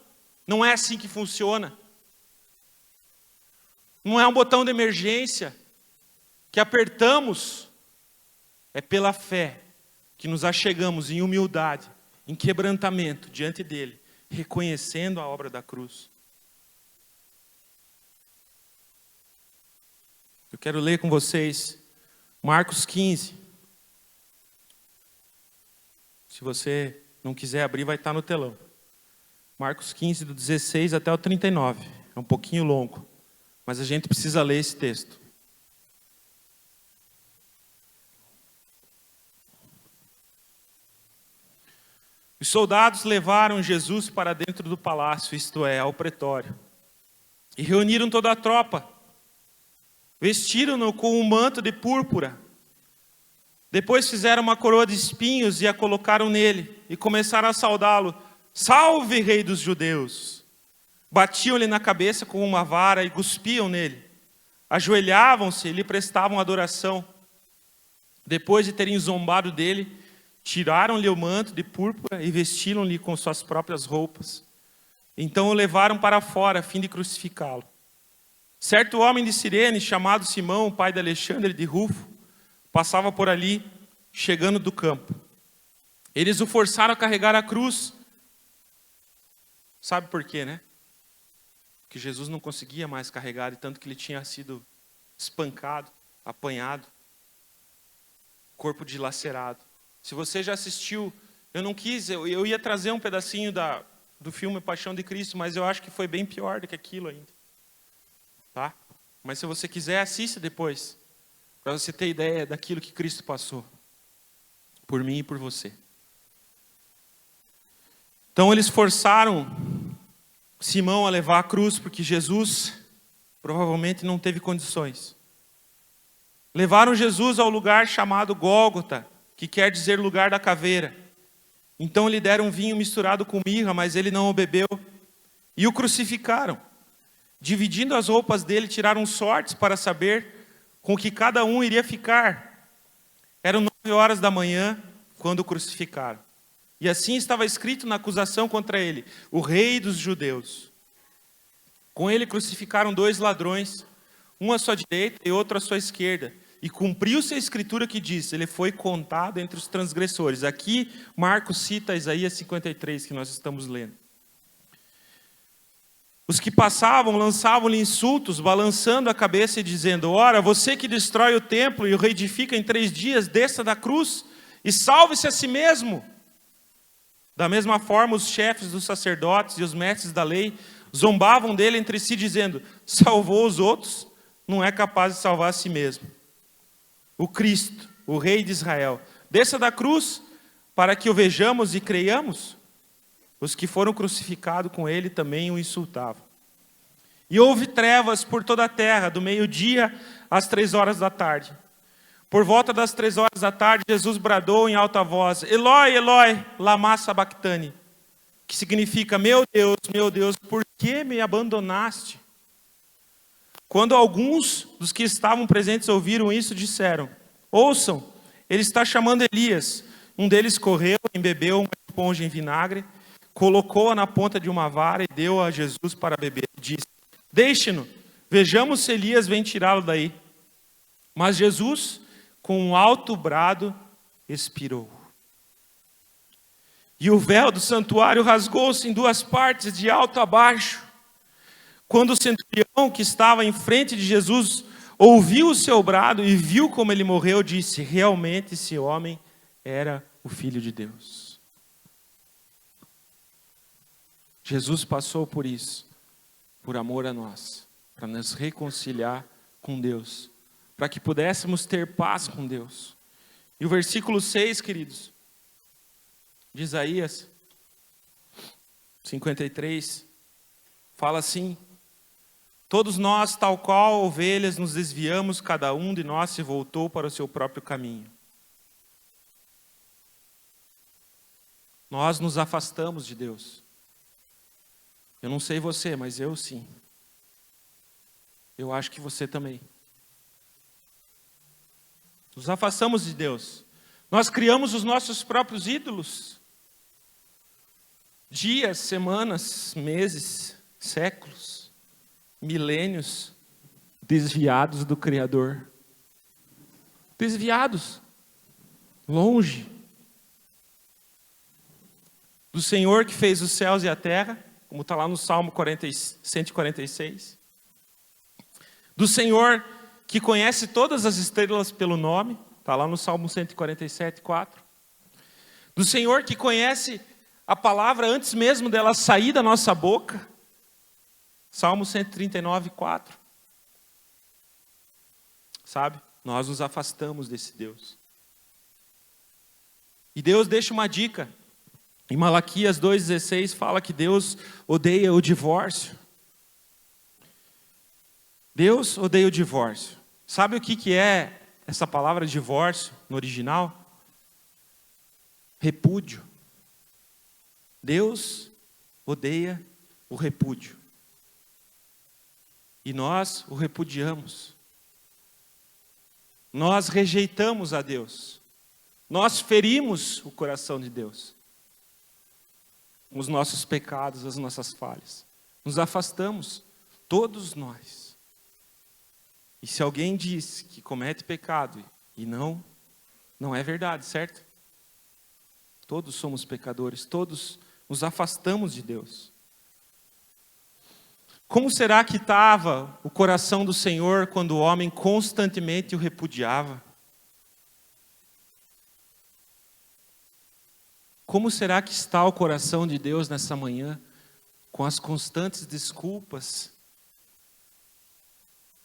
não é assim que funciona. Não é um botão de emergência que apertamos. É pela fé que nos achegamos em humildade, em quebrantamento diante dele, reconhecendo a obra da cruz. Eu quero ler com vocês Marcos 15. Se você não quiser abrir, vai estar no telão. Marcos 15, do 16 até o 39. É um pouquinho longo, mas a gente precisa ler esse texto. Os soldados levaram Jesus para dentro do palácio, isto é, ao pretório, e reuniram toda a tropa. Vestiram-no com um manto de púrpura. Depois fizeram uma coroa de espinhos e a colocaram nele, e começaram a saudá-lo. Salve, rei dos judeus! Batiam-lhe na cabeça com uma vara e cuspiam nele. Ajoelhavam-se e lhe prestavam adoração. Depois de terem zombado dele, tiraram-lhe o manto de púrpura e vestiram-lhe com suas próprias roupas. Então o levaram para fora, a fim de crucificá-lo. Certo homem de Cirene, chamado Simão, pai de Alexandre de Rufo, passava por ali, chegando do campo. Eles o forçaram a carregar a cruz. Sabe por quê, né? Porque Jesus não conseguia mais carregar, e tanto que ele tinha sido espancado, apanhado, corpo dilacerado. Se você já assistiu, eu não quis, eu ia trazer um pedacinho do filme Paixão de Cristo, mas eu acho que foi bem pior do que aquilo ainda. Tá? Mas se você quiser, assista depois, para você ter ideia daquilo que Cristo passou, por mim e por você. Então eles forçaram Simão a levar a cruz, porque Jesus provavelmente não teve condições. Levaram Jesus ao lugar chamado Gólgota, que quer dizer lugar da caveira. Então lhe deram vinho misturado com mirra, mas ele não o bebeu. E o crucificaram. Dividindo as roupas dele, tiraram sortes para saber com que cada um iria ficar. Eram 9h da manhã, quando o crucificaram. E assim estava escrito na acusação contra ele: o rei dos judeus. Com ele crucificaram 2 ladrões, um à sua direita e outro à sua esquerda. E cumpriu-se a escritura que diz: ele foi contado entre os transgressores. Aqui Marcos cita Isaías 53, que nós estamos lendo. Os que passavam lançavam-lhe insultos, balançando a cabeça e dizendo: ora, você que destrói o templo e o reedifica em 3 dias, desça da cruz e salve-se a si mesmo. Da mesma forma, os chefes dos sacerdotes e os mestres da lei zombavam dele entre si, dizendo: salvou os outros, não é capaz de salvar a si mesmo. O Cristo, o Rei de Israel, desça da cruz para que o vejamos e creiamos. Os que foram crucificados com ele também o insultavam. E houve trevas por toda a terra, do meio-dia às 3h da tarde. Por volta das 3h da tarde, Jesus bradou em alta voz: Eloi, Eloi, lama sabachthani, que significa: meu Deus, por que me abandonaste? Quando alguns dos que estavam presentes ouviram isso, disseram: ouçam, ele está chamando Elias. Um deles correu, embebeu uma esponja em vinagre, colocou-a na ponta de uma vara e deu a Jesus para beber. Disse: deixe-no, vejamos se Elias vem tirá-lo daí. Mas Jesus, com um alto brado, expirou. E o véu do santuário rasgou-se em 2 partes, de alto a baixo. Quando o centurião que estava em frente de Jesus ouviu o seu brado e viu como ele morreu, disse: realmente esse homem era o Filho de Deus. Jesus passou por isso, por amor a nós, para nos reconciliar com Deus, para que pudéssemos ter paz com Deus. E o versículo 6, queridos, de Isaías 53, fala assim: todos nós, tal qual ovelhas, nos desviamos, cada um de nós se voltou para o seu próprio caminho. Nós nos afastamos de Deus. Eu não sei você, mas eu sim. Eu acho que você também. Nos afastamos de Deus. Nós criamos os nossos próprios ídolos. Dias, semanas, meses, séculos, milênios, desviados do Criador. Desviados. Longe do Senhor que fez os céus e a terra, como está lá no Salmo 146. Do Senhor que conhece todas as estrelas pelo nome, está lá no Salmo 147, 4. Do Senhor que conhece a palavra antes mesmo dela sair da nossa boca, Salmo 139, 4. Sabe? Nós nos afastamos desse Deus. E Deus deixa uma dica. Em Malaquias 2,16 fala que Deus odeia o divórcio. Deus odeia o divórcio. Sabe o que é essa palavra divórcio no original? Repúdio. Deus odeia o repúdio. E nós o repudiamos. Nós rejeitamos a Deus. Nós ferimos o coração de Deus. Os nossos pecados, as nossas falhas. Nos afastamos, todos nós. E se alguém diz que comete pecado e não é verdade, certo? Todos somos pecadores, todos nos afastamos de Deus. Como será que estava o coração do Senhor quando o homem constantemente o repudiava? Como será que está o coração de Deus nessa manhã, com as constantes desculpas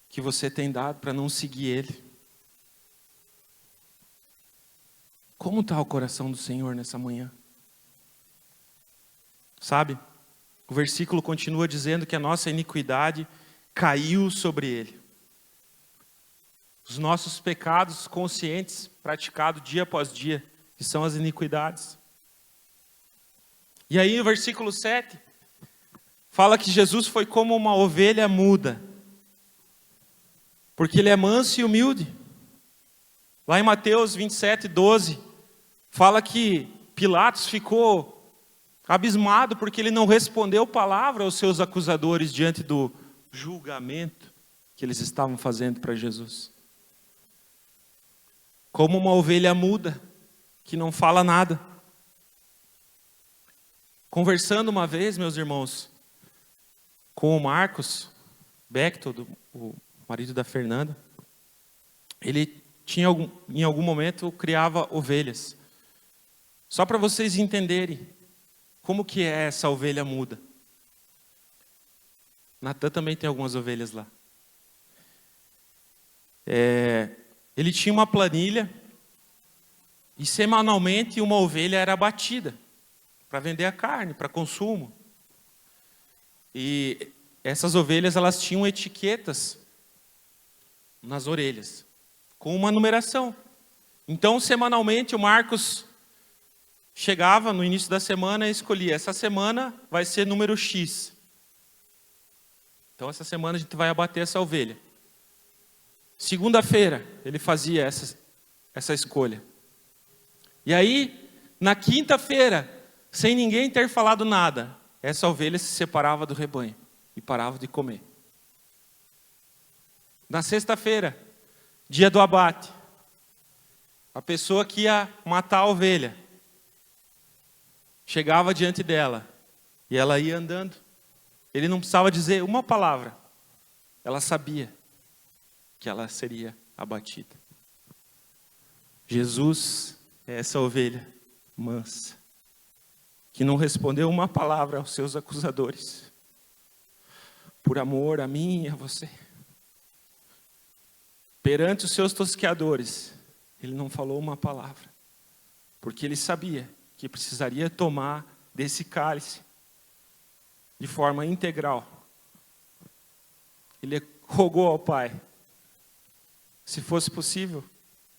que você tem dado para não seguir Ele? Como está o coração do Senhor nessa manhã? Sabe, o versículo continua dizendo que a nossa iniquidade caiu sobre Ele. Os nossos pecados conscientes, praticados dia após dia, que são as iniquidades. E aí o versículo 7 fala que Jesus foi como uma ovelha muda, porque Ele é manso e humilde. Lá em Mateus 27, 12, fala que Pilatos ficou abismado porque Ele não respondeu palavra aos seus acusadores diante do julgamento que eles estavam fazendo para Jesus. Como uma ovelha muda, que não fala nada. Conversando uma vez, meus irmãos, com o Marcos Bechtel, o marido da Fernanda, ele em algum momento criava ovelhas. Só para vocês entenderem como que é essa ovelha muda. Natan também tem algumas ovelhas lá. Ele tinha uma planilha e semanalmente uma ovelha era abatida para vender a carne, para consumo. E essas ovelhas, elas tinham etiquetas nas orelhas, com uma numeração. Então, semanalmente, o Marcos chegava no início da semana e escolhia: essa semana vai ser número X. Então, essa semana a gente vai abater essa ovelha. Segunda-feira, ele fazia essa escolha. E aí, na quinta-feira, sem ninguém ter falado nada, essa ovelha se separava do rebanho e parava de comer. Na sexta-feira, dia do abate, a pessoa que ia matar a ovelha chegava diante dela e ela ia andando. Ele não precisava dizer uma palavra, ela sabia. que ela seria abatida. Jesus é essa ovelha mansa, que não respondeu uma palavra aos seus acusadores, por amor a mim e a você. Perante os seus tosqueadores, ele não falou uma palavra, porque ele sabia que precisaria tomar desse cálice de forma integral. Ele rogou ao Pai, se fosse possível,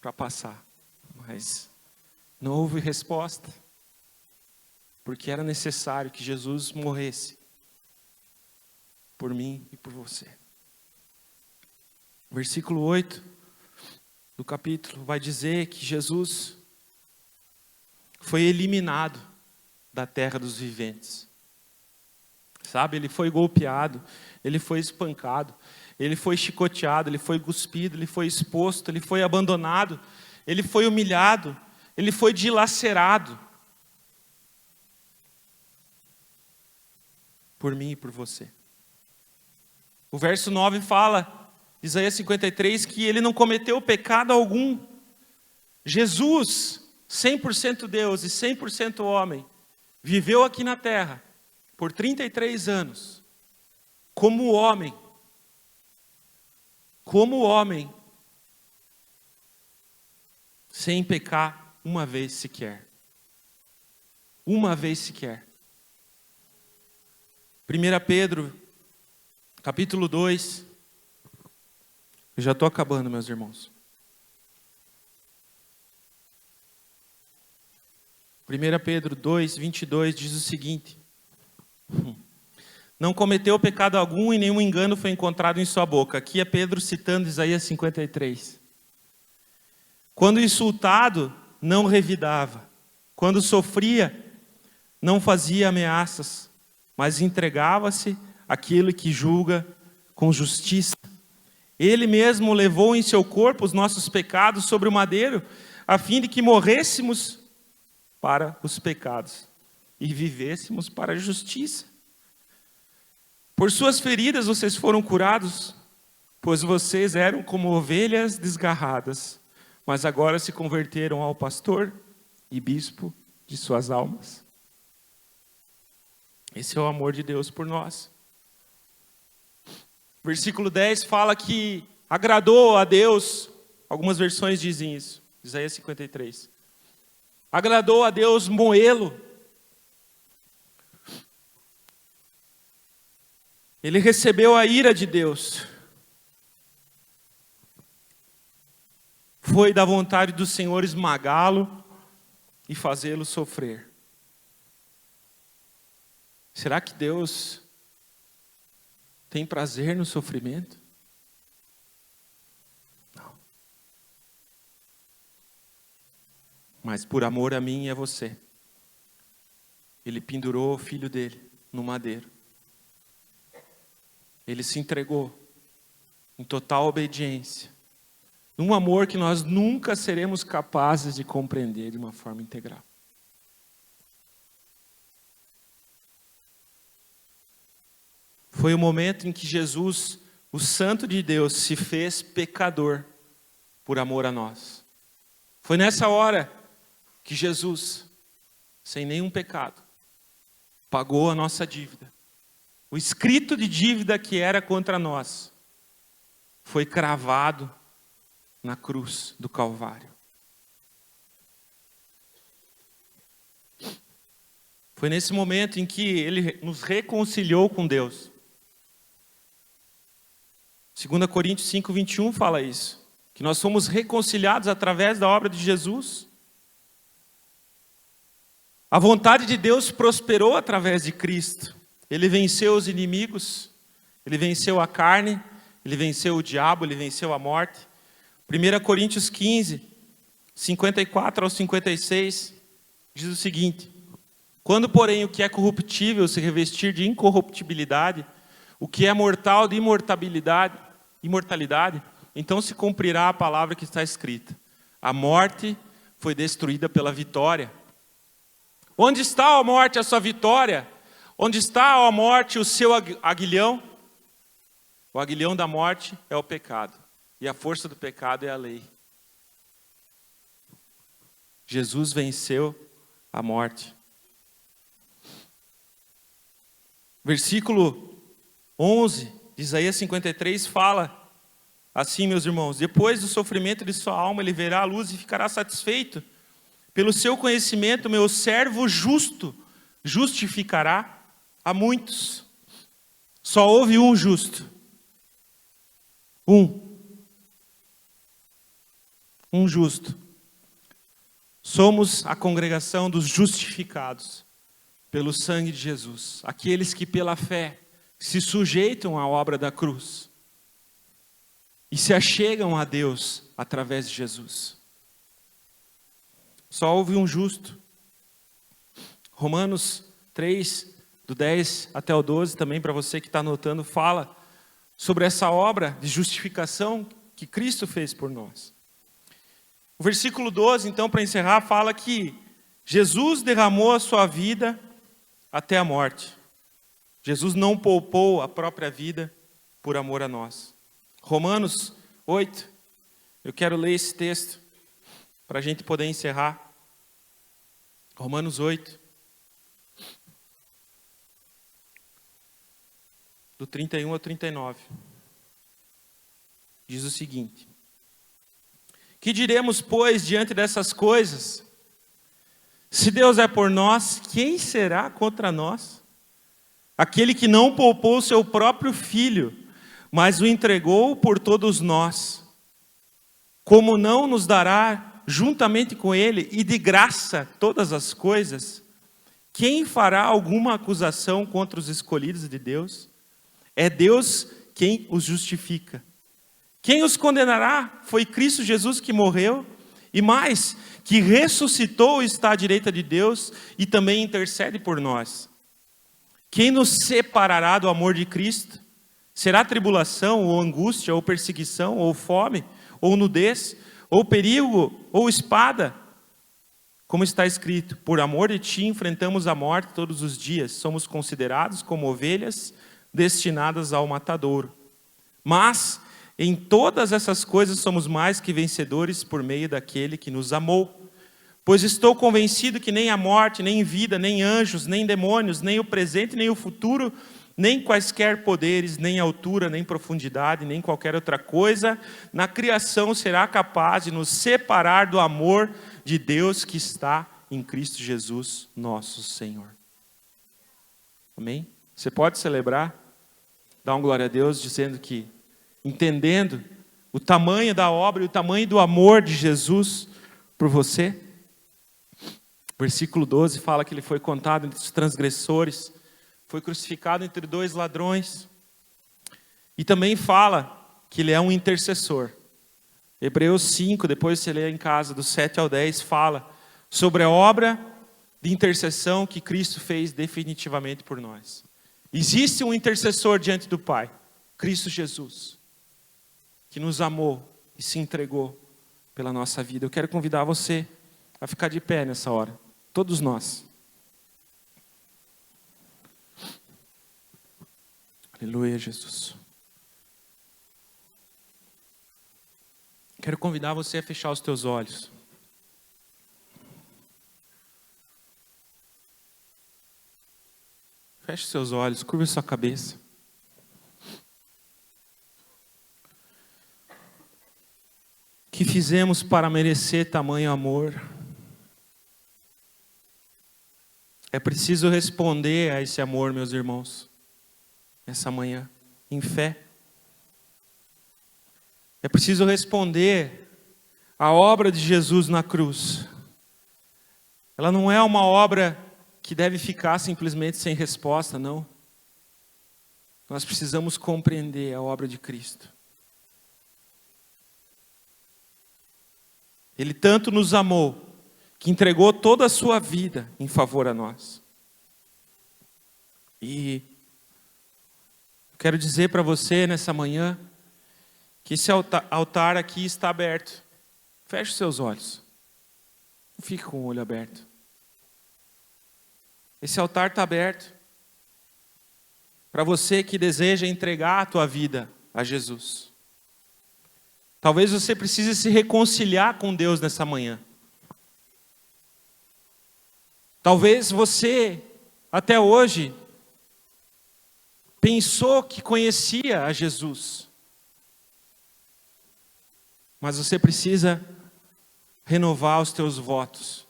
para passar, mas não houve resposta, porque era necessário que Jesus morresse por mim e por você. Versículo 8 do capítulo vai dizer que Jesus foi eliminado da terra dos viventes. Sabe, ele foi golpeado, ele foi espancado, ele foi chicoteado, ele foi cuspido, ele foi exposto, ele foi abandonado, ele foi humilhado, ele foi dilacerado por mim e por você. O verso 9 fala, Isaías 53, que ele não cometeu pecado algum. Jesus, 100% Deus e 100% homem, viveu aqui na terra por 33 anos, como homem, sem pecar uma vez sequer. Uma vez sequer. 1 Pedro, capítulo 2, eu já estou acabando, meus irmãos. 1 Pedro 2, 22 diz o seguinte: não cometeu pecado algum e nenhum engano foi encontrado em sua boca. Aqui é Pedro citando Isaías 53. Quando insultado, não revidava. Quando sofria, não fazia ameaças, mas entregava-se àquele que julga com justiça. Ele mesmo levou em seu corpo os nossos pecados sobre o madeiro, a fim de que morrêssemos para os pecados e vivêssemos para a justiça. Por suas feridas vocês foram curados, pois vocês eram como ovelhas desgarradas, mas agora se converteram ao pastor e bispo de suas almas. Esse é o amor de Deus por nós. Versículo 10 fala que agradou a Deus, algumas versões dizem isso, Isaías 53. Agradou a Deus moê-lo. Ele recebeu a ira de Deus. Foi da vontade do Senhor esmagá-lo e fazê-lo sofrer. Será que Deus tem prazer no sofrimento? Não. Mas por amor a mim e a você, Ele pendurou o filho dele no madeiro. Ele se entregou em total obediência, num amor que nós nunca seremos capazes de compreender de uma forma integral. Foi o momento em que Jesus, o Santo de Deus, se fez pecador por amor a nós. Foi nessa hora que Jesus, sem nenhum pecado, pagou a nossa dívida. O escrito de dívida que era contra nós foi cravado na cruz do Calvário. Foi nesse momento em que Ele nos reconciliou com Deus. 2 Coríntios 5, 21 fala isso. Que nós fomos reconciliados através da obra de Jesus. A vontade de Deus prosperou através de Cristo. Ele venceu os inimigos, Ele venceu a carne, Ele venceu o diabo, Ele venceu a morte. 1 Coríntios 15, 54 ao 56, diz o seguinte: quando, porém, o que é corruptível se revestir de incorruptibilidade, o que é mortal de imortalidade, então se cumprirá a palavra que está escrita: a morte foi destruída pela vitória. Onde está, ó morte, a sua vitória? Onde está, ó morte, o seu aguilhão? O aguilhão da morte é o pecado. E a força do pecado é a lei. Jesus venceu a morte. Versículo 11 de Isaías 53 fala assim, meus irmãos: depois do sofrimento de sua alma, ele verá a luz e ficará satisfeito. Pelo seu conhecimento, meu servo justo justificará a muitos. Só houve um justo. Um justo. Somos a congregação dos justificados pelo sangue de Jesus. Aqueles que pela fé se sujeitam à obra da cruz e se achegam a Deus através de Jesus. Só houve um justo. Romanos 3, do 10 até o 12, também para você que está anotando, fala sobre essa obra de justificação que Cristo fez por nós. O versículo 12, então, para encerrar, fala que Jesus derramou a sua vida até a morte. Jesus não poupou a própria vida por amor a nós. Romanos 8, eu quero ler esse texto para a gente poder encerrar. Romanos 8, do 31 ao 39. Diz o seguinte: que diremos, pois, diante dessas coisas? Se Deus é por nós, quem será contra nós? Aquele que não poupou seu próprio filho, mas o entregou por todos nós, como não nos dará juntamente com ele e de graça todas as coisas? Quem fará alguma acusação contra os escolhidos de Deus? É Deus quem os justifica. Quem os condenará? Foi Cristo Jesus que morreu, e mais, que ressuscitou e está à direita de Deus e também intercede por nós. Quem nos separará do amor de Cristo? Será tribulação, ou angústia, ou perseguição, ou fome, ou nudez, ou perigo, ou espada? Como está escrito: por amor de ti enfrentamos a morte todos os dias, somos considerados como ovelhas destinadas ao matadouro. Mas em todas essas coisas somos mais que vencedores por meio daquele que nos amou. Pois estou convencido que nem a morte, nem vida, nem anjos, nem demônios, nem o presente, nem o futuro, nem quaisquer poderes, nem altura, nem profundidade, nem qualquer outra coisa na criação será capaz de nos separar do amor de Deus que está em Cristo Jesus, nosso Senhor. Amém? Você pode celebrar, dar uma glória a Deus, dizendo que, entendendo o tamanho da obra e o tamanho do amor de Jesus por você. Versículo 12 fala que ele foi contado entre os transgressores, foi crucificado entre dois ladrões. E também fala que ele é um intercessor. Hebreus 5, depois você lê em casa, do 7 ao 10, fala sobre a obra de intercessão que Cristo fez definitivamente por nós. Existe um intercessor diante do Pai, Cristo Jesus, que nos amou e se entregou pela nossa vida. Eu quero convidar você a ficar de pé nessa hora. Todos nós. Aleluia, Jesus. Quero convidar você a fechar os teus olhos. Feche seus olhos, curva sua cabeça. O que fizemos para merecer tamanho amor? É preciso responder a esse amor, meus irmãos, essa manhã, em fé. É preciso responder à obra de Jesus na cruz. Ela não é uma obra que deve ficar simplesmente sem resposta, não. Nós precisamos compreender a obra de Cristo. Ele tanto nos amou, que entregou toda a sua vida em favor a nós. E eu quero dizer para você nessa manhã, que esse altar aqui está aberto. Feche os seus olhos. Não fique com o olho aberto. Esse altar está aberto para você que deseja entregar a tua vida a Jesus. Talvez você precise se reconciliar com Deus nessa manhã. Talvez você, até hoje, pensou que conhecia a Jesus. Mas você precisa renovar os teus votos.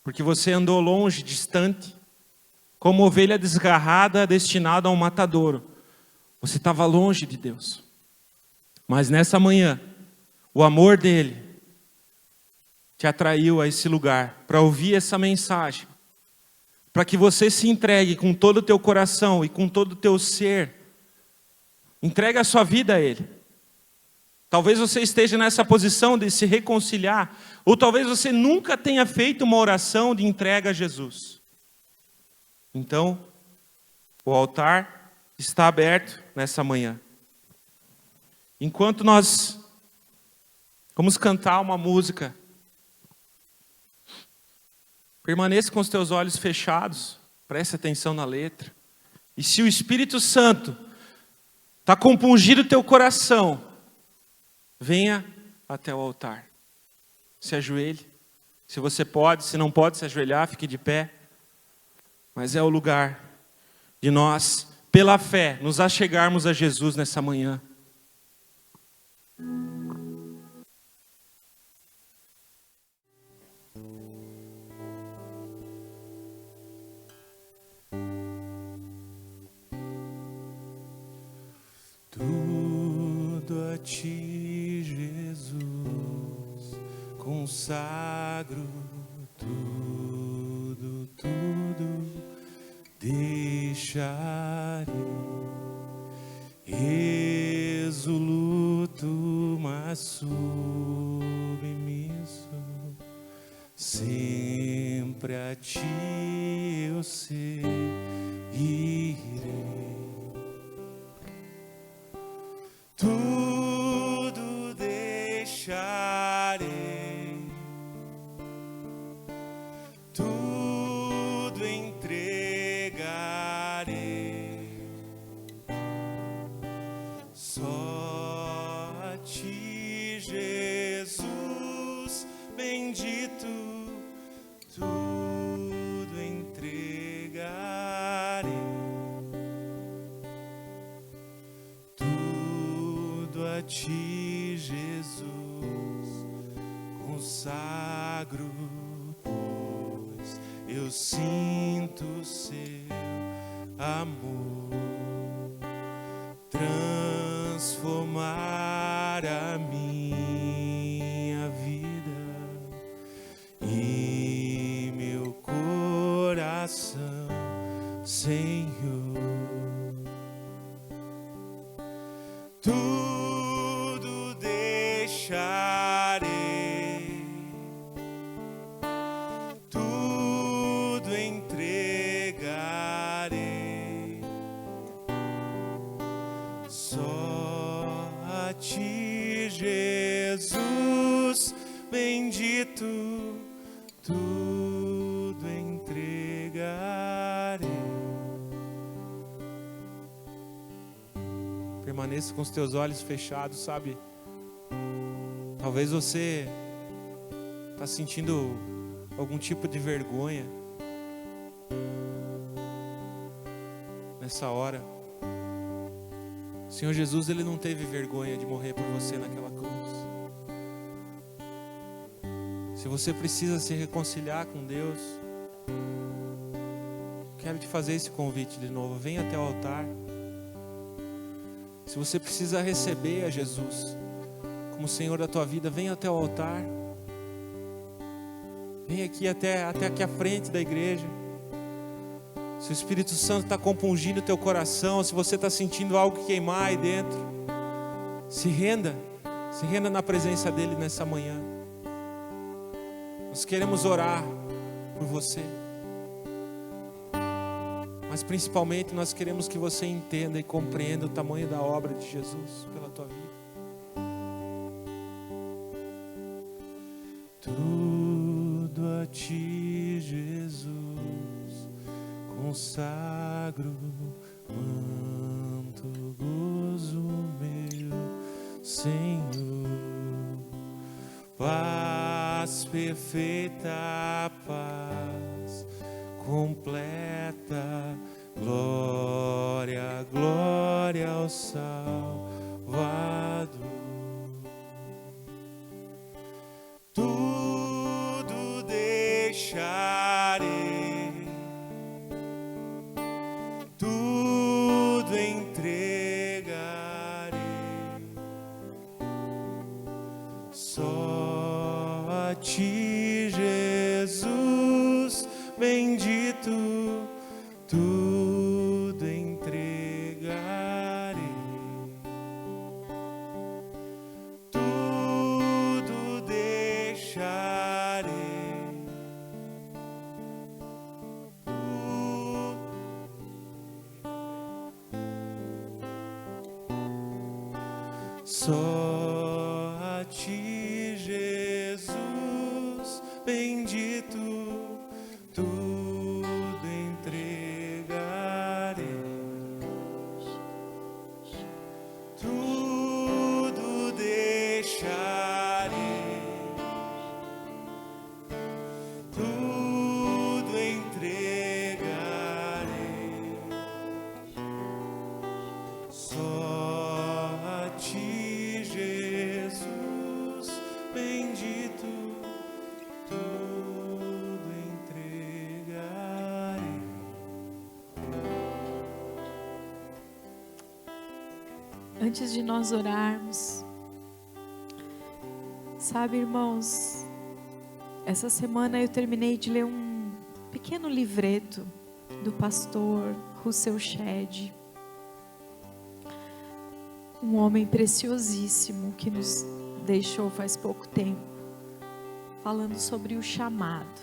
Porque você andou longe, distante, como ovelha desgarrada, destinada a um matadouro. Você estava longe de Deus. Mas nessa manhã, o amor dele te atraiu a esse lugar para ouvir essa mensagem. Para que você se entregue com todo o teu coração e com todo o teu ser. Entregue a sua vida a Ele. Talvez você esteja nessa posição de se reconciliar. Ou talvez você nunca tenha feito uma oração de entrega a Jesus. Então, o altar está aberto nessa manhã. Enquanto nós vamos cantar uma música, permaneça com os teus olhos fechados, preste atenção na letra. E se o Espírito Santo está compungindo o teu coração, venha até o altar. Se ajoelhe. Se você pode, se não pode se ajoelhar, fique de pé. Mas é o lugar de nós, pela fé, nos achegarmos a Jesus nessa manhã. Tudo a ti, Jesus, consagro tudo, deixarei, resoluto, mas submisso, sempre a ti eu seguirei. Tudo deixarei, tudo entregarei, só a ti, Jesus bendito, tudo entregarei. A ti, Jesus, consagro, pois eu sinto seu amor transformar a minha vida e meu coração, Senhor. Tudo deixarei, tudo entregarei, só a ti, Jesus bendito, tudo entregarei. Permaneça com os teus olhos fechados, sabe? Talvez você está sentindo algum tipo de vergonha nessa hora. O Senhor Jesus, Ele não teve vergonha de morrer por você naquela cruz. Se você precisa se reconciliar com Deus, quero te fazer esse convite de novo. Venha até o altar. Se você precisa receber a Jesus como Senhor da tua vida, venha até o altar. Vem aqui até aqui à frente da igreja. Se o Espírito Santo está compungindo o teu coração, se você está sentindo algo queimar aí dentro, se renda na presença dEle nessa manhã. Nós queremos orar por você. Mas principalmente nós queremos que você entenda e compreenda o tamanho da obra de Jesus pela tua vida. Tudo a ti, Jesus, consagro, quanto gozo meu Senhor. Paz perfeita, paz completa, glória, glória ao Salvador. Tudo deixarei, tudo entregarei, só a ti, Jesus bendito, tudo entregarei, tudo deixarei, só a ti, Jesus bendito, tudo entregarei, tudo deixarei, tudo entregarei, só a ti, Jesus bendito, tudo entregarei. Antes de nós orarmos, sabe, irmãos, essa semana eu terminei de ler um pequeno livreto do pastor Russell Shedd, um homem preciosíssimo que nos deixou faz pouco tempo, falando sobre o chamado,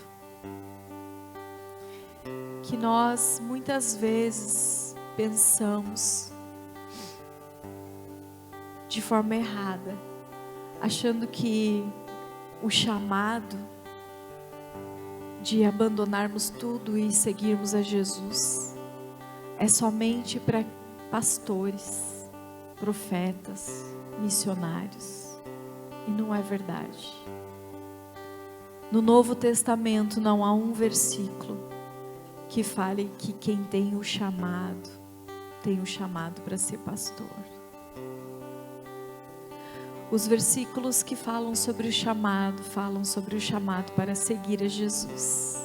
que nós muitas vezes pensamos de forma errada, achando que o chamado de abandonarmos tudo e seguirmos a Jesus é somente para pastores, profetas, missionários, e não é verdade. No Novo Testamento não há um versículo que fale que quem tem o chamado para ser pastor. Os versículos que falam sobre o chamado para seguir a Jesus.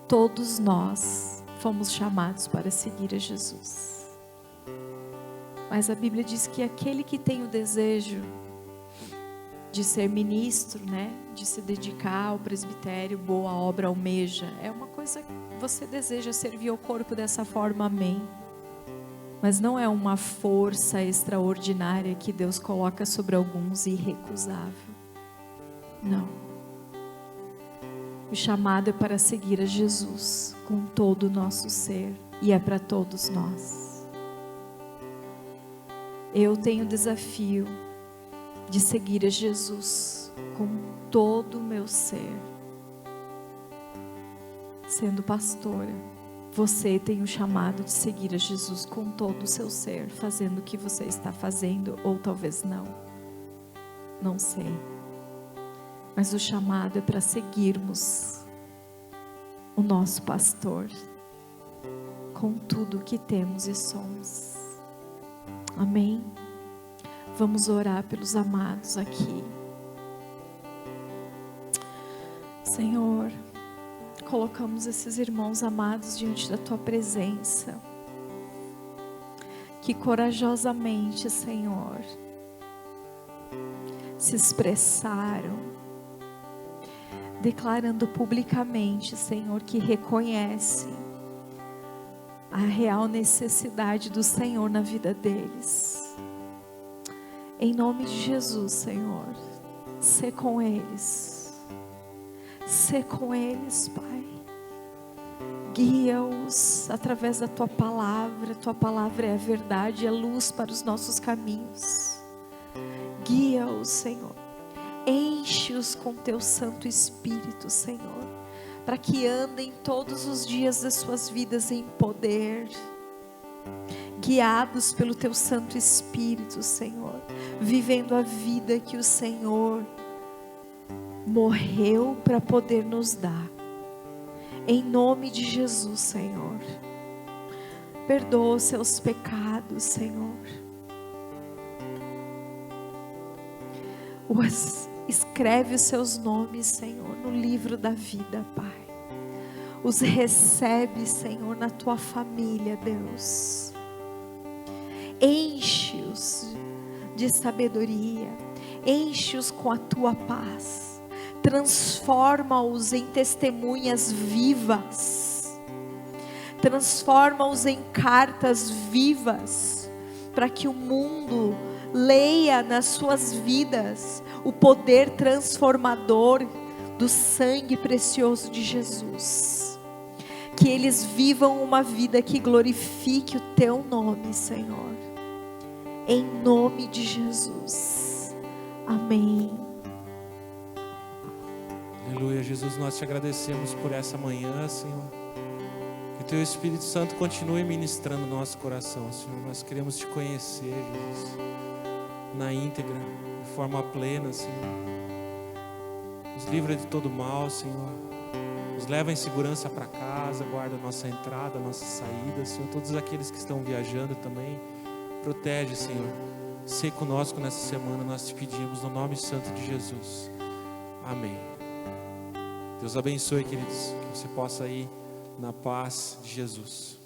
Todos nós fomos chamados para seguir a Jesus. Mas a Bíblia diz que aquele que tem o desejo de ser ministro, de se dedicar ao presbitério, boa obra almeja. É uma coisa que você deseja servir ao corpo dessa forma, amém. Mas não é uma força extraordinária que Deus coloca sobre alguns irrecusável. Não. O chamado é para seguir a Jesus com todo o nosso ser, e é para todos nós. Eu tenho o desafio de seguir a Jesus com todo o meu ser. Sendo pastora, você tem o chamado de seguir a Jesus com todo o seu ser, fazendo o que você está fazendo, ou talvez não sei. Mas o chamado é para seguirmos o nosso pastor com tudo o que temos e somos. Amém? Vamos orar pelos amados aqui. Senhor, colocamos esses irmãos amados diante da Tua presença, que corajosamente, Senhor, se expressaram, declarando publicamente, Senhor, que reconhecem a real necessidade do Senhor na vida deles. Em nome de Jesus, Senhor, sê com eles. Sê com eles, Pai. Guia-os através da Tua palavra. Tua palavra é a verdade, é luz para os nossos caminhos. Guia-os, Senhor. Enche-os com Teu Santo Espírito, Senhor, para que andem todos os dias das suas vidas em poder. guiados pelo Teu Santo Espírito, Senhor, vivendo a vida que o Senhor morreu para poder nos dar. Em nome de Jesus, Senhor. Perdoa os seus pecados, Senhor. Escreve os seus nomes, Senhor, no livro da vida, Pai. Os recebe, Senhor, na tua família, Deus. Enche-os de sabedoria, enche-os com a tua paz, transforma-os em testemunhas vivas, transforma-os em cartas vivas, para que o mundo leia nas suas vidas o poder transformador do sangue precioso de Jesus. Que eles vivam uma vida que glorifique o teu nome, Senhor. Em nome de Jesus. Amém. Aleluia, Jesus, nós te agradecemos por essa manhã, Senhor. Que o teu Espírito Santo continue ministrando no nosso coração, Senhor. Nós queremos te conhecer, Jesus, na íntegra, de forma plena, Senhor. Nos livra de todo mal, Senhor. Nos leva em segurança para casa, guarda a nossa entrada, a nossa saída, Senhor. Todos aqueles que estão viajando também, protege, Senhor. Sê conosco nessa semana, nós te pedimos no nome santo de Jesus. Amém. Deus abençoe, queridos, que você possa ir na paz de Jesus.